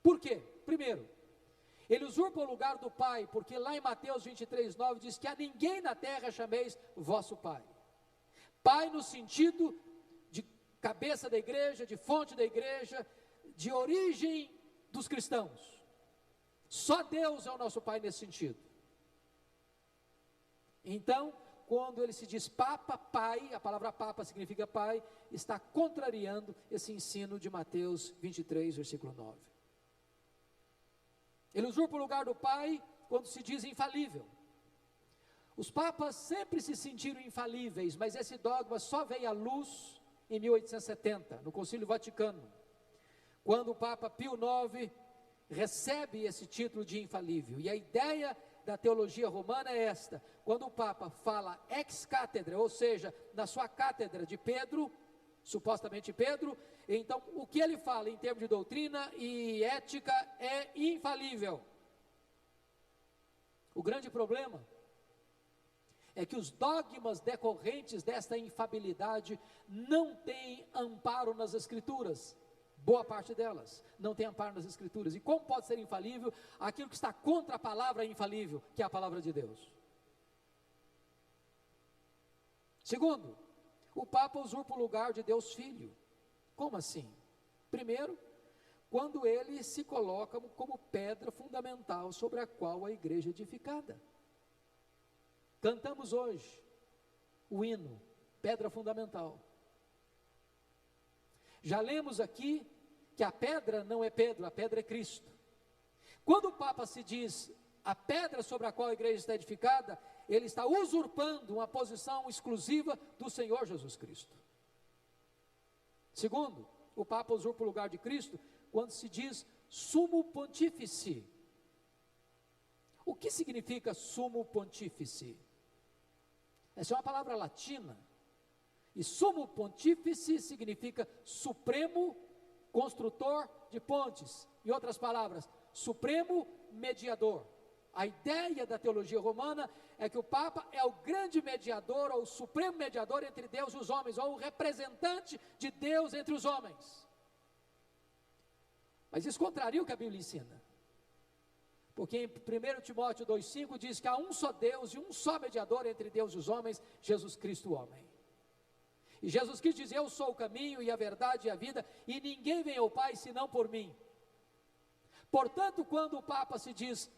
Por quê? Primeiro, ele usurpa o lugar do Pai, porque lá em Mateus 23, 9 diz que a ninguém na terra chameis vosso Pai. Pai no sentido de cabeça da igreja, de fonte da igreja, de origem dos cristãos. Só Deus é o nosso Pai nesse sentido. Então, quando ele se diz papa, pai, a palavra papa significa pai, está contrariando esse ensino de Mateus 23, versículo 9. Ele usurpa o lugar do pai quando se diz infalível. Os papas sempre se sentiram infalíveis, mas esse dogma só veio à luz em 1870, no Concílio Vaticano, quando o Papa Pio IX recebe esse título de infalível. E a ideia da teologia romana é esta: quando o Papa fala ex cátedra, ou seja, na sua cátedra de Pedro, supostamente Pedro, então o que ele fala em termos de doutrina e ética é infalível. O grande problema é que os dogmas decorrentes desta infabilidade não têm amparo nas Escrituras. Boa parte delas não tem amparo nas Escrituras. E como pode ser infalível aquilo que está contra a palavra infalível, que é a palavra de Deus? Segundo, o Papa usurpa o lugar de Deus Filho. Como assim? Primeiro, quando ele se coloca como pedra fundamental sobre a qual a igreja é edificada. Cantamos hoje o hino, pedra fundamental. Já lemos aqui que a pedra não é Pedro, a pedra é Cristo. Quando o Papa se diz a pedra sobre a qual a igreja está edificada, ele está usurpando uma posição exclusiva do Senhor Jesus Cristo. Segundo, o Papa usurpa o lugar de Cristo quando se diz sumo pontífice. O que significa sumo pontífice? Essa é uma palavra latina, e sumo pontífice significa supremo construtor de pontes. Em outras palavras, supremo mediador. A ideia da teologia romana é que o Papa é o grande mediador, ou o supremo mediador entre Deus e os homens, ou o representante de Deus entre os homens. Mas isso contraria o que a Bíblia ensina. Porque em 1 Timóteo 2,5 diz que há um só Deus e um só mediador entre Deus e os homens, Jesus Cristo o homem. E Jesus Cristo diz: eu sou o caminho e a verdade e a vida, e ninguém vem ao Pai senão por mim. Portanto, quando o Papa se diz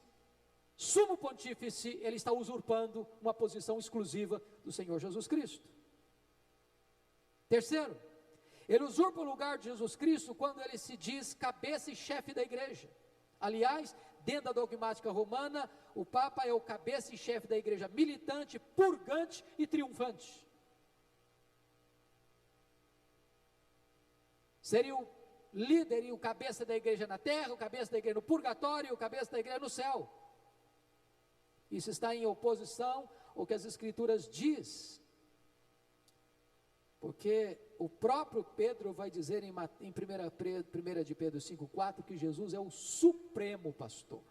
sumo pontífice, ele está usurpando uma posição exclusiva do Senhor Jesus Cristo. Terceiro, ele usurpa o lugar de Jesus Cristo quando ele se diz cabeça e chefe da igreja. Aliás, dentro da dogmática romana, o Papa é o cabeça e chefe da igreja militante, purgante e triunfante. Seria o líder e o cabeça da igreja na terra, o cabeça da igreja no purgatório e o cabeça da igreja no céu. Isso está em oposição ao que as Escrituras diz, porque o próprio Pedro vai dizer em 1 de Pedro 5,4 que Jesus é o supremo pastor.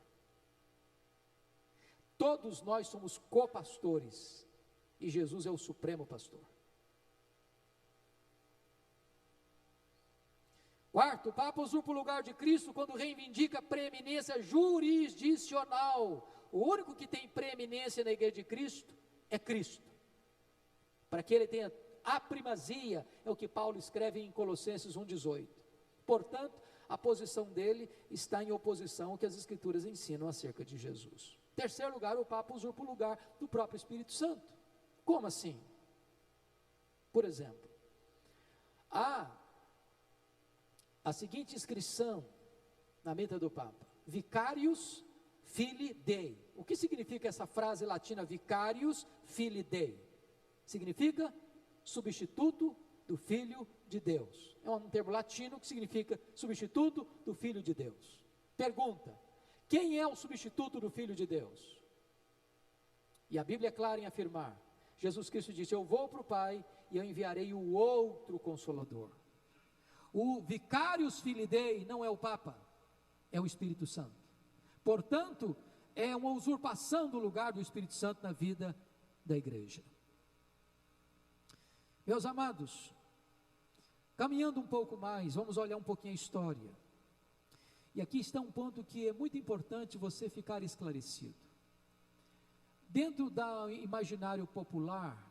Todos nós somos copastores e Jesus é o supremo pastor. Quarto, o Papa usurpa o lugar de Cristo quando reivindica a preeminência jurisdicional. O único que tem preeminência na igreja de Cristo é Cristo. Para que ele tenha a primazia, é o que Paulo escreve em Colossenses 1,18. Portanto, a posição dele está em oposição ao que as Escrituras ensinam acerca de Jesus. Terceiro lugar, o Papa usurpa o lugar do próprio Espírito Santo. Como assim? Por exemplo, há a seguinte inscrição na menta do Papa: Vicarius Filii Dei. O que significa essa frase latina, Vicarius Filii Dei? Significa substituto do Filho de Deus. É um termo latino que significa substituto do Filho de Deus. Pergunta: quem é o substituto do Filho de Deus? E a Bíblia é clara em afirmar. Jesus Cristo disse: eu vou para o Pai e eu enviarei o outro Consolador. O Vicarius Filii Dei não é o Papa, é o Espírito Santo. Portanto, é uma usurpação do lugar do Espírito Santo na vida da igreja. Meus amados, caminhando um pouco mais, vamos olhar um pouquinho a história. E aqui está um ponto que é muito importante você ficar esclarecido. Dentro do imaginário popular,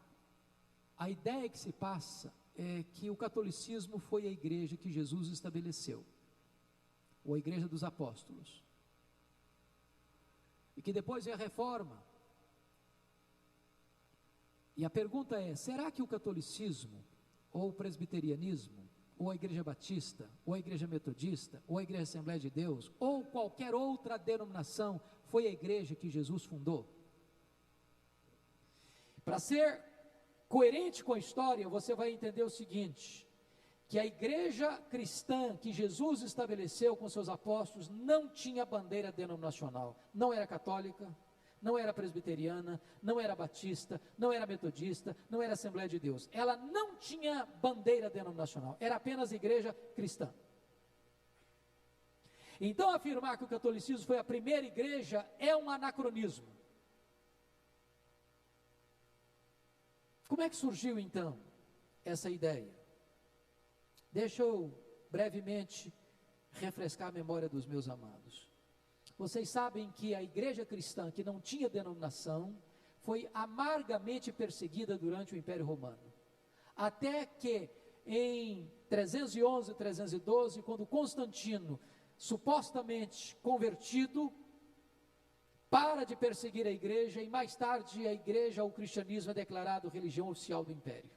a ideia que se passa é que o catolicismo foi a igreja que Jesus estabeleceu, ou a igreja dos apóstolos, e que depois veio a reforma. E a pergunta é: será que o catolicismo, ou o presbiterianismo, ou a igreja batista, ou a igreja metodista, ou a igreja Assembleia de Deus, ou qualquer outra denominação, foi a igreja que Jesus fundou? Para ser coerente com a história, você vai entender o seguinte: que a igreja cristã que Jesus estabeleceu com seus apóstolos não tinha bandeira denominacional, não era católica, não era presbiteriana, não era batista, não era metodista, não era Assembleia de Deus. Ela não tinha bandeira denominacional, era apenas igreja cristã. Então, afirmar que o catolicismo foi a primeira igreja é um anacronismo. Como é que surgiu então essa ideia? Deixa eu brevemente refrescar a memória dos meus amados. Vocês sabem que a igreja cristã que não tinha denominação foi amargamente perseguida durante o Império Romano. até que em 311, 312, quando Constantino, supostamente convertido, para de perseguir a igreja, e mais tarde a igreja, o cristianismo é declarado religião oficial do império.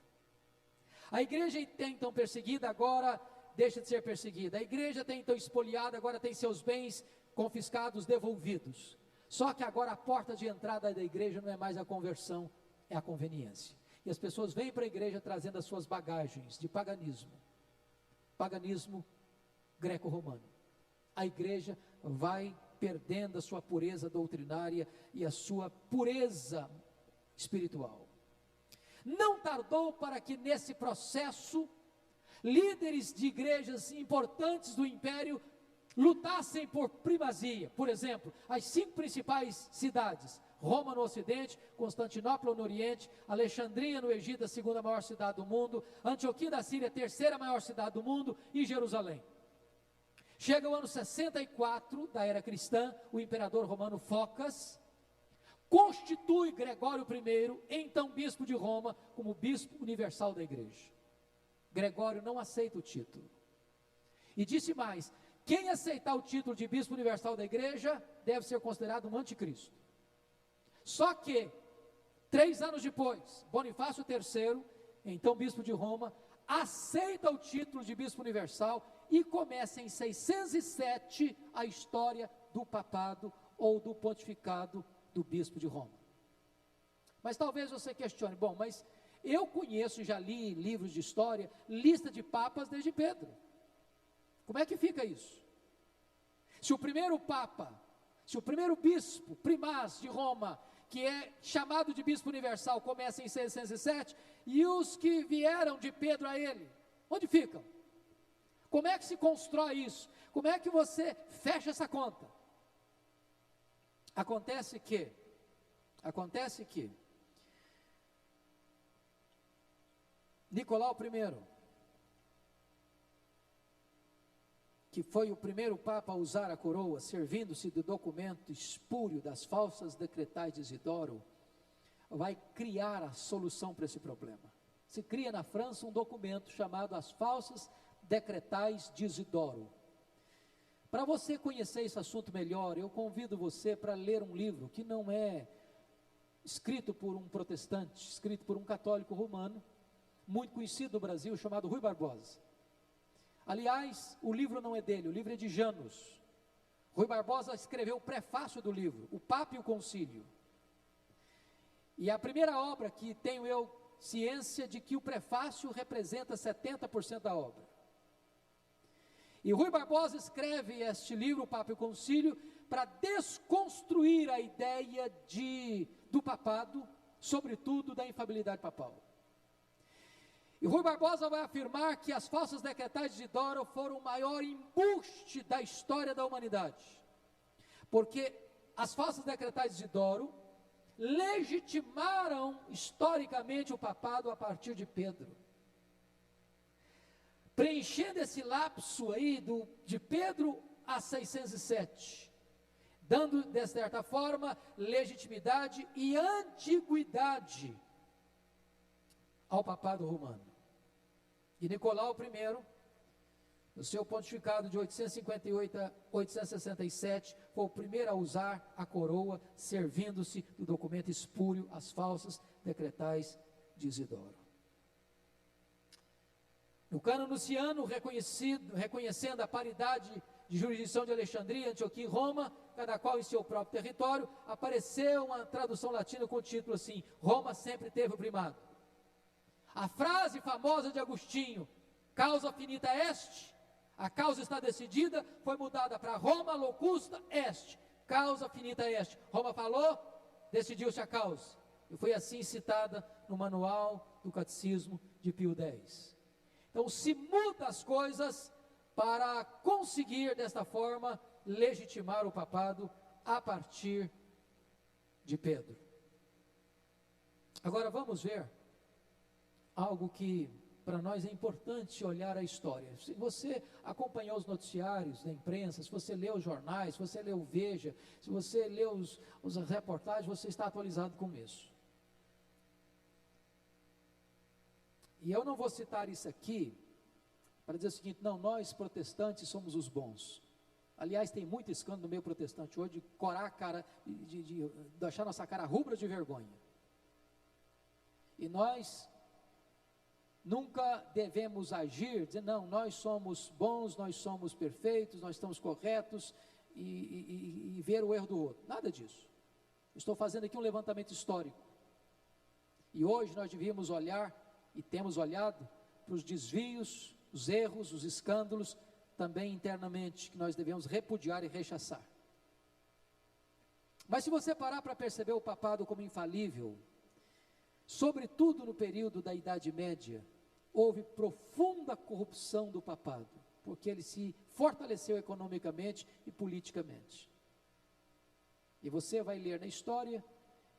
A igreja até então perseguida, agora deixa de ser perseguida. A igreja até então espoliada, agora tem seus bens confiscados, devolvidos. Só que agora a porta de entrada da igreja não é mais a conversão, é a conveniência. E as pessoas vêm para a igreja trazendo as suas bagagens de paganismo. Paganismo greco-romano. A igreja vai perdendo a sua pureza doutrinária e a sua pureza espiritual. Não tardou para que nesse processo, líderes de igrejas importantes do império lutassem por primazia. Por exemplo, as 5 principais cidades: Roma no ocidente, Constantinopla no oriente, Alexandria no Egito, a 2ª maior cidade do mundo, Antioquia da Síria, a 3ª maior cidade do mundo, e Jerusalém. Chega o ano 64 da era cristã, o imperador romano Focas constitui Gregório I, então bispo de Roma, como bispo universal da igreja. Gregório não aceita o título. E disse mais: quem aceitar o título de bispo universal da igreja deve ser considerado um anticristo. Só que 3 anos depois, Bonifácio III, então bispo de Roma, aceita o título de bispo universal e começa em 607 a história do papado ou do pontificado do bispo de Roma. Mas talvez você questione: bom, mas eu conheço, já li livros de história, lista de papas desde Pedro. Como é que fica isso? Se o primeiro papa, se o primeiro bispo, primaz de Roma, que é chamado de bispo universal, começa em 607, e os que vieram de Pedro a ele, onde ficam? Como é que se constrói isso? Como é que você fecha essa conta? Acontece que Nicolau I, que foi o primeiro papa a usar a coroa, servindo-se do documento espúrio das falsas decretais de Isidoro, vai criar a solução para esse problema. Se cria na França um documento chamado As Falsas Decretais de Isidoro. Para você conhecer esse assunto melhor, eu convido você para ler um livro que não é escrito por um protestante, escrito por um católico romano, muito conhecido no Brasil, chamado Rui Barbosa. Aliás, o livro não é dele, o livro é de Janus. Rui Barbosa escreveu o prefácio do livro, O Papa e o Concílio. E a primeira obra que tenho eu ciência de que o prefácio representa 70% da obra. E Rui Barbosa escreve este livro, O Papa e o Concílio, para desconstruir a ideia do papado, sobretudo da infalibilidade papal. E Rui Barbosa vai afirmar que as falsas decretais de Isidoro foram o maior embuste da história da humanidade, porque as falsas decretais de Isidoro legitimaram historicamente o papado a partir de Pedro, preenchendo esse lapso aí de Pedro a 607, dando de certa forma legitimidade e antiguidade ao papado romano. E Nicolau I, no seu pontificado de 858 a 867, foi o primeiro a usar a coroa, servindo-se do documento espúrio, as falsas decretais de Isidoro. No cânone luciano, reconhecendo a paridade de jurisdição de Alexandria, Antioquia e Roma, cada qual em seu próprio território, apareceu uma tradução latina com o título assim: Roma sempre teve o primado. A frase famosa de Agostinho, causa finita est, a causa está decidida, foi mudada para Roma locusta est, causa finita est. Roma falou, decidiu-se a causa. E foi assim citada no manual do Catecismo de Pio X. Então se muda as coisas para conseguir desta forma legitimar o papado a partir de Pedro. Agora vamos ver algo que para nós é importante olhar a história. Se você acompanhou os noticiários da imprensa, se você leu os jornais, se você leu o Veja, se você leu os reportagens, você está atualizado com isso. E eu não vou citar isso aqui para dizer o seguinte: não, nós protestantes somos os bons. Aliás, tem muito escândalo no meio protestante hoje de corar a cara, de deixar nossa cara rubra de vergonha. E nós nunca devemos agir, dizer, não, nós somos bons, nós somos perfeitos, nós estamos corretos, e ver o erro do outro. Nada disso. Estou fazendo aqui um levantamento histórico. E hoje nós devíamos olhar, e temos olhado, para os desvios, os erros, os escândalos, também internamente, que nós devemos repudiar e rechaçar. Mas se você parar para perceber o papado como infalível, sobretudo no período da Idade Média, houve profunda corrupção do papado, porque ele se fortaleceu economicamente e politicamente. E você vai ler na história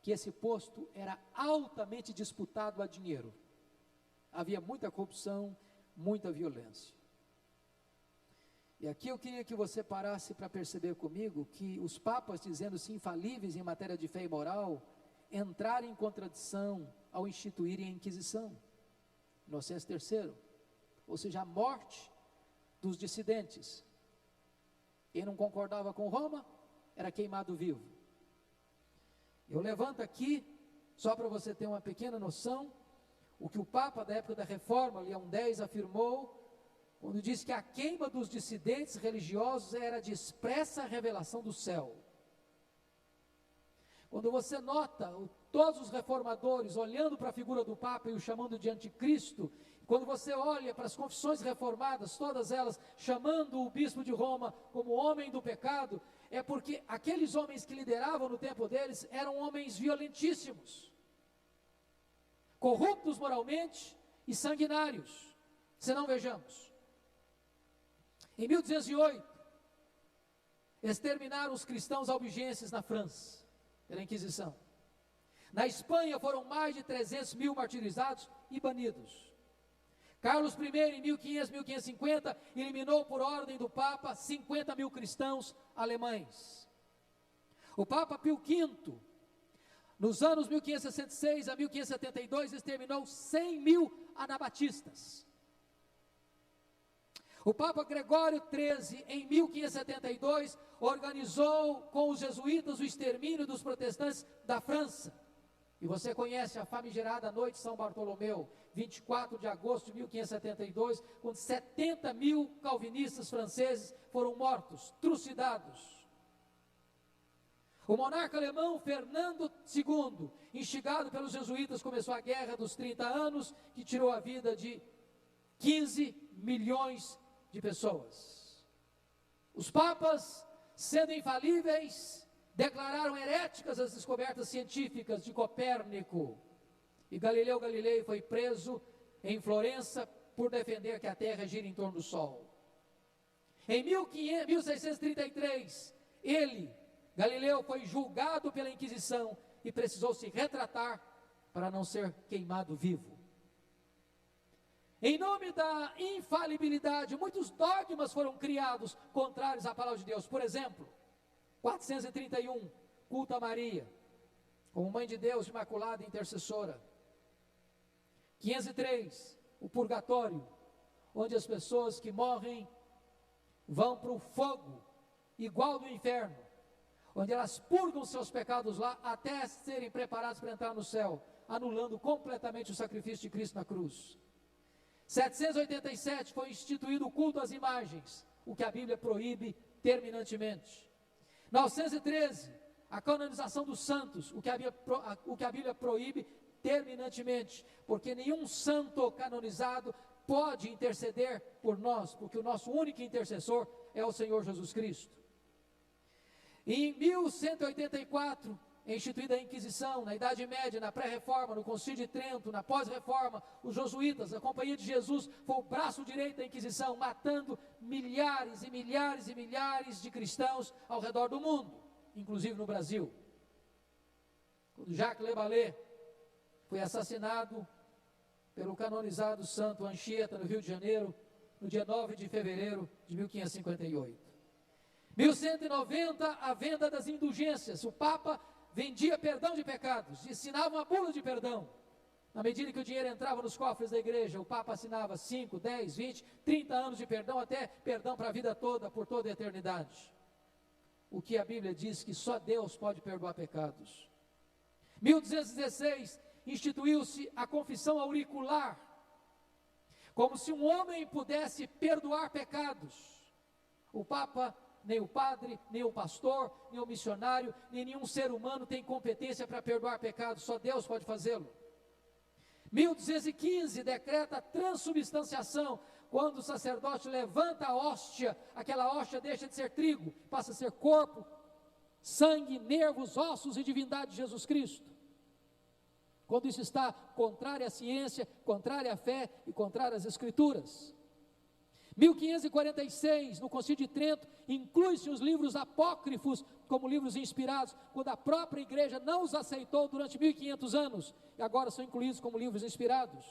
que esse posto era altamente disputado a dinheiro. Havia muita corrupção, muita violência. E aqui eu queria que você parasse para perceber comigo que os papas, dizendo-se infalíveis em matéria de fé e moral, entraram em contradição ao instituírem a Inquisição. Inocêncio III, ou seja, a morte dos dissidentes. Quem não concordava com Roma, era queimado vivo. Eu levanto aqui, só para você ter uma pequena noção, o que o Papa da época da Reforma, Leão X, afirmou, quando disse que a queima dos dissidentes religiosos era de expressa revelação do céu. Quando você nota todos os reformadores olhando para a figura do Papa e o chamando de anticristo, quando você olha para as confissões reformadas, todas elas chamando o bispo de Roma como homem do pecado, é porque aqueles homens que lideravam no tempo deles eram homens violentíssimos, corruptos moralmente e sanguinários. Senão vejamos, em 1208, exterminaram os cristãos albigenses na França, pela Inquisição. Na Espanha foram mais de 300 mil martirizados e banidos. Carlos I, em 1500, 1550, eliminou por ordem do Papa 50 mil cristãos alemães. O Papa Pio V, nos anos 1566 a 1572, exterminou 100 mil anabatistas. O Papa Gregório XIII, em 1572, organizou com os jesuítas o extermínio dos protestantes da França. E você conhece a famigerada Noite de São Bartolomeu, 24 de agosto de 1572, quando 70 mil calvinistas franceses foram mortos, trucidados. O monarca alemão Fernando II, instigado pelos jesuítas, começou a Guerra dos 30 Anos, que tirou a vida de 15 milhões de pessoas. Os papas, sendo infalíveis, declararam heréticas as descobertas científicas de Copérnico, e Galileu Galilei foi preso em Florença por defender que a Terra gira em torno do Sol. Em 1633, Galileu, foi julgado pela Inquisição e precisou se retratar para não ser queimado vivo. Em nome da infalibilidade, muitos dogmas foram criados contrários à palavra de Deus. Por exemplo, 431, culto a Maria, como Mãe de Deus, Imaculada e Intercessora. 503, o purgatório, onde as pessoas que morrem vão para o fogo, igual do inferno, onde elas purgam seus pecados lá, até serem preparadas para entrar no céu, anulando completamente o sacrifício de Cristo na cruz. 787, foi instituído o culto às imagens, o que a Bíblia proíbe terminantemente. 913, a canonização dos santos, o que a Bíblia proíbe terminantemente, porque nenhum santo canonizado pode interceder por nós, porque o nosso único intercessor é o Senhor Jesus Cristo. E em 1184, é instituída a Inquisição. Na Idade Média, na pré-reforma, no Concílio de Trento, na pós-reforma, os jesuítas, a Companhia de Jesus, foi o braço direito da Inquisição, matando milhares e milhares e milhares de cristãos ao redor do mundo, inclusive no Brasil. Quando Jacques Lebalé foi assassinado pelo canonizado santo Anchieta, no Rio de Janeiro, no dia 9 de fevereiro de 1558. 1190, a venda das indulgências. O Papa vendia perdão de pecados, ensinava uma bula de perdão. Na medida que o dinheiro entrava nos cofres da igreja, o Papa assinava 5, 10, 20, 30 anos de perdão, até perdão para a vida toda, por toda a eternidade. O que a Bíblia diz que só Deus pode perdoar pecados. 1216, instituiu-se a confissão auricular, como se um homem pudesse perdoar pecados. O Papa, nem o padre, nem o pastor, nem o missionário, nem nenhum ser humano tem competência para perdoar pecados, só Deus pode fazê-lo. 1215 decreta a transubstanciação, quando o sacerdote levanta a hóstia, aquela hóstia deixa de ser trigo, passa a ser corpo, sangue, nervos, ossos e divindade de Jesus Cristo. Quando isso está contrário à ciência, contrário à fé e contrário às Escrituras. 1546, no Concílio de Trento, inclui-se os livros apócrifos como livros inspirados, quando a própria igreja não os aceitou durante 1500 anos, e agora são incluídos como livros inspirados.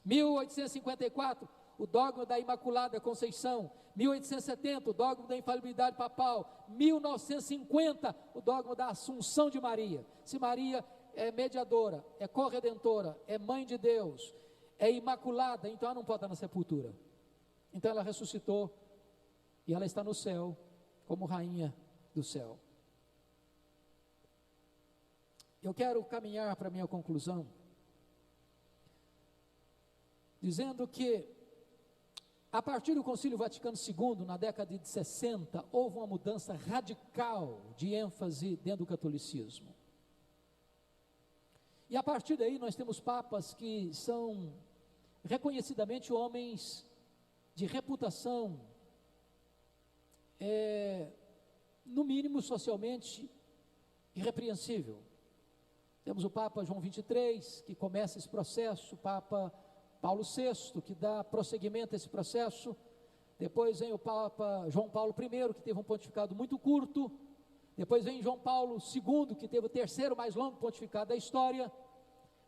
1854, o dogma da Imaculada Conceição. 1870, o dogma da infalibilidade papal. 1950, o dogma da Assunção de Maria. Se Maria é mediadora, é corredentora, é mãe de Deus, é imaculada, então ela não pode estar na sepultura. Então ela ressuscitou e ela está no céu como rainha do céu. Eu quero caminhar para a minha conclusão, dizendo que a partir do Concílio Vaticano II, na década de 60, houve uma mudança radical de ênfase dentro do catolicismo. E a partir daí nós temos papas que são reconhecidamente homens de reputação, no mínimo socialmente irrepreensível. Temos o Papa João XXIII, que começa esse processo, o Papa Paulo VI, que dá prosseguimento a esse processo. Depois vem o Papa João Paulo I, que teve um pontificado muito curto. Depois vem João Paulo II, que teve o terceiro mais longo pontificado da história.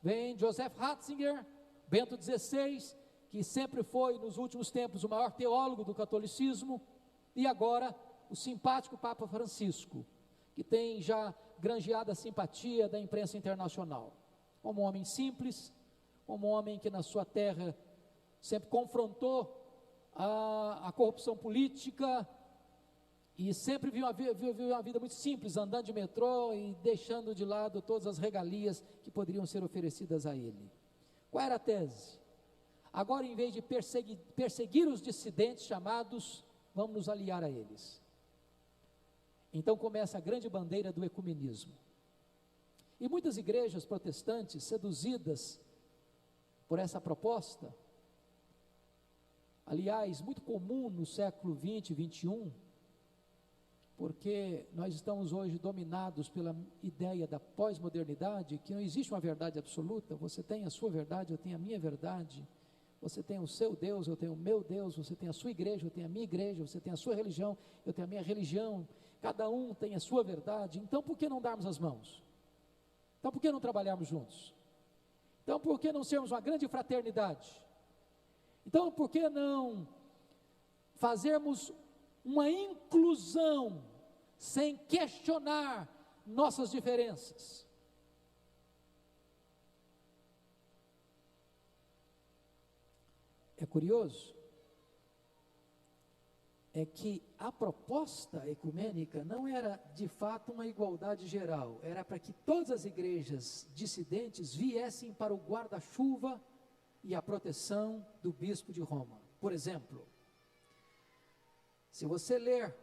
Vem Joseph Ratzinger, Bento XVI, que sempre foi, nos últimos tempos, o maior teólogo do catolicismo, e agora o simpático Papa Francisco, que tem já granjeado a simpatia da imprensa internacional, como um homem simples, como um homem que na sua terra sempre confrontou a corrupção política, e sempre viu uma vida muito simples, andando de metrô e deixando de lado todas as regalias que poderiam ser oferecidas a ele. Qual era a tese? Agora, em vez de perseguir os dissidentes chamados, vamos nos aliar a eles. Então começa a grande bandeira do ecumenismo. E muitas igrejas protestantes, seduzidas por essa proposta, aliás, muito comum no século 20 e 21, porque nós estamos hoje dominados pela ideia da pós-modernidade, que não existe uma verdade absoluta, você tem a sua verdade, eu tenho a minha verdade, você tem o seu Deus, eu tenho o meu Deus, você tem a sua igreja, eu tenho a minha igreja, você tem a sua religião, eu tenho a minha religião, cada um tem a sua verdade. Então por que não darmos as mãos? Então por que não trabalharmos juntos? Então por que não sermos uma grande fraternidade? Então por que não fazermos uma inclusão sem questionar nossas diferenças? É curioso, é que a proposta ecumênica não era de fato uma igualdade geral, era para que todas as igrejas dissidentes viessem para o guarda-chuva e a proteção do bispo de Roma. Por exemplo, se você ler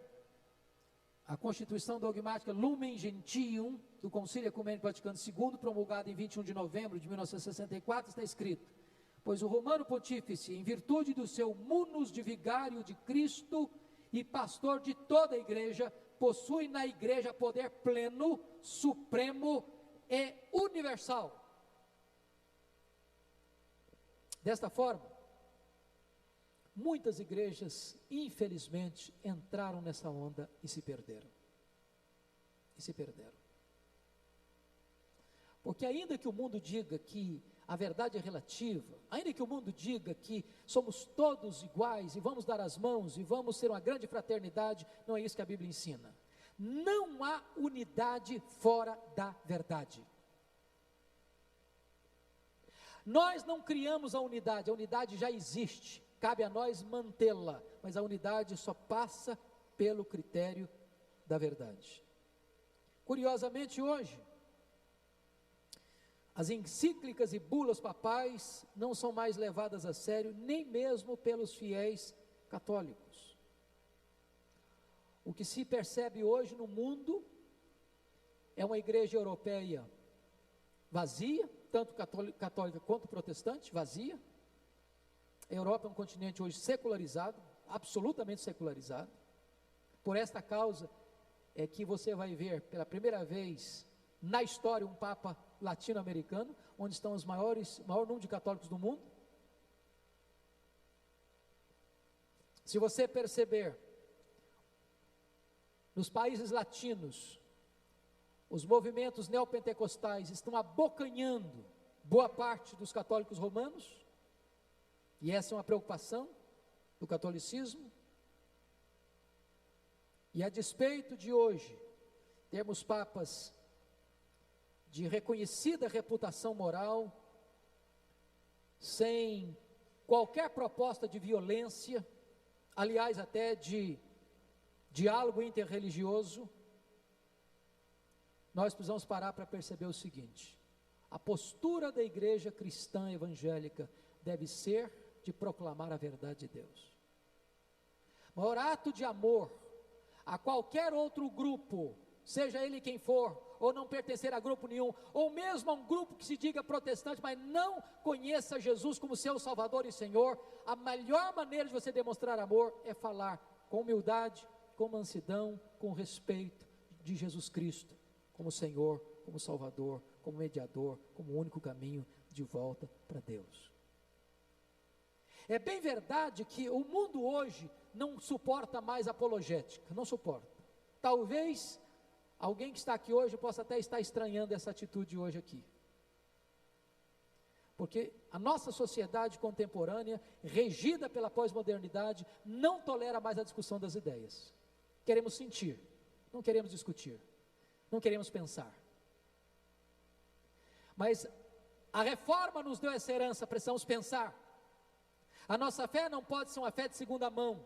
a Constituição Dogmática Lumen Gentium do Concílio Ecumênico Vaticano II, promulgada em 21 de novembro de 1964, está escrito: pois o Romano Pontífice, em virtude do seu munus de vigário de Cristo e pastor de toda a igreja, possui na igreja poder pleno, supremo e universal. Desta forma, muitas igrejas, infelizmente, entraram nessa onda e se perderam. Porque ainda que o mundo diga que a verdade é relativa, ainda que o mundo diga que somos todos iguais e vamos dar as mãos e vamos ser uma grande fraternidade, não é isso que a Bíblia ensina. Não há unidade fora da verdade. Nós não criamos a unidade já existe, cabe a nós mantê-la, mas a unidade só passa pelo critério da verdade. Curiosamente hoje, as encíclicas e bulas papais não são mais levadas a sério, nem mesmo pelos fiéis católicos. O que se percebe hoje no mundo é uma igreja europeia vazia, tanto católica quanto protestante, vazia. A Europa é um continente hoje secularizado, absolutamente secularizado. Por esta causa é que você vai ver pela primeira vez na história um Papa latino-americano, onde estão o maior número de católicos do mundo. Se você perceber, nos países latinos, os movimentos neopentecostais estão abocanhando boa parte dos católicos romanos, e essa é uma preocupação do catolicismo. E a despeito de hoje termos papas de reconhecida reputação moral, sem qualquer proposta de violência, aliás até de diálogo interreligioso, nós precisamos parar para perceber o seguinte: a postura da igreja cristã evangélica deve ser de proclamar a verdade de Deus. O maior ato de amor a qualquer outro grupo, seja ele quem for, ou não pertencer a grupo nenhum, ou mesmo a um grupo que se diga protestante, mas não conheça Jesus como seu Salvador e Senhor, a melhor maneira de você demonstrar amor é falar com humildade, com mansidão, com respeito de Jesus Cristo, como Senhor, como Salvador, como mediador, como único caminho de volta para Deus. É bem verdade que o mundo hoje não suporta mais apologética, não suporta. Talvez alguém que está aqui hoje possa até estar estranhando essa atitude hoje aqui. Porque a nossa sociedade contemporânea, regida pela pós-modernidade, não tolera mais a discussão das ideias. Queremos sentir, não queremos discutir, não queremos pensar. Mas a reforma nos deu essa herança, precisamos pensar. A nossa fé não pode ser uma fé de segunda mão.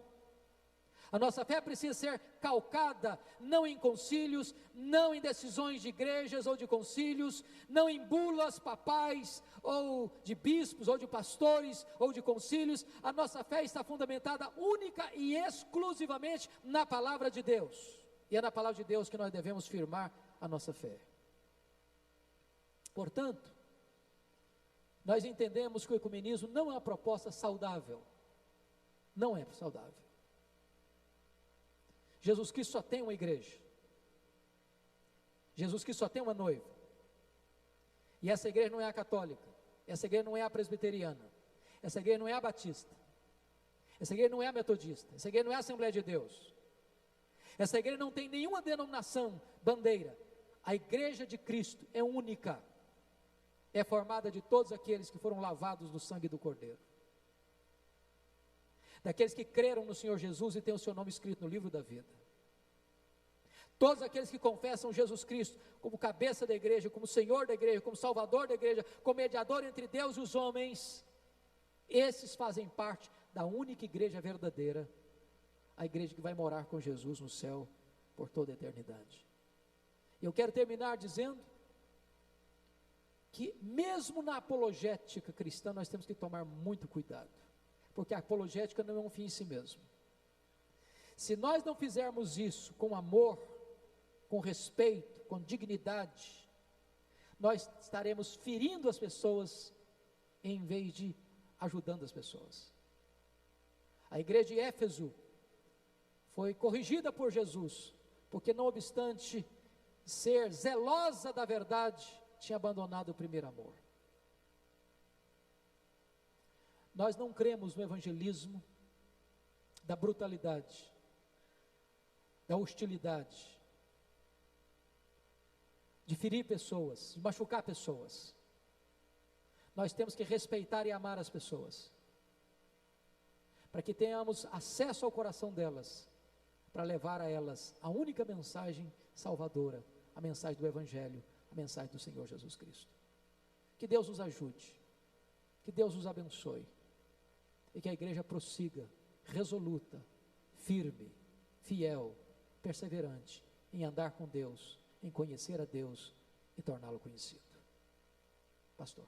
A nossa fé precisa ser calcada não em concílios, não em decisões de igrejas ou de concílios, não em bulas papais, ou de bispos, ou de pastores, ou de concílios. A nossa fé está fundamentada única e exclusivamente na palavra de Deus. E é na palavra de Deus que nós devemos firmar a nossa fé. Portanto, nós entendemos que o ecumenismo não é uma proposta saudável. Não é saudável. Jesus Cristo só tem uma igreja. Jesus Cristo só tem uma noiva. E essa igreja não é a católica. Essa igreja não é a presbiteriana. Essa igreja não é a batista. Essa igreja não é a metodista. Essa igreja não é a Assembleia de Deus. Essa igreja não tem nenhuma denominação, bandeira. A igreja de Cristo é única. É formada de todos aqueles que foram lavados no sangue do Cordeiro. Daqueles que creram no Senhor Jesus e têm o seu nome escrito no livro da vida. Todos aqueles que confessam Jesus Cristo como cabeça da igreja, como Senhor da igreja, como Salvador da igreja, como mediador entre Deus e os homens, esses fazem parte da única igreja verdadeira, a igreja que vai morar com Jesus no céu por toda a eternidade. Eu quero terminar dizendo que mesmo na apologética cristã nós temos que tomar muito cuidado, porque a apologética não é um fim em si mesmo. Se nós não fizermos isso com amor, com respeito, com dignidade, nós estaremos ferindo as pessoas em vez de ajudando as pessoas. A igreja de Éfeso foi corrigida por Jesus, porque não obstante ser zelosa da verdade, tinha abandonado o primeiro amor. Nós não cremos no evangelismo da brutalidade, da hostilidade, de ferir pessoas, de machucar pessoas. Nós temos que respeitar e amar as pessoas, para que tenhamos acesso ao coração delas, para levar a elas a única mensagem salvadora, a mensagem do Evangelho, a mensagem do Senhor Jesus Cristo. Que Deus nos ajude Que Deus os abençoe e que a igreja prossiga resoluta, firme, fiel, perseverante em andar com Deus, em conhecer a Deus e torná-lo conhecido. Pastor.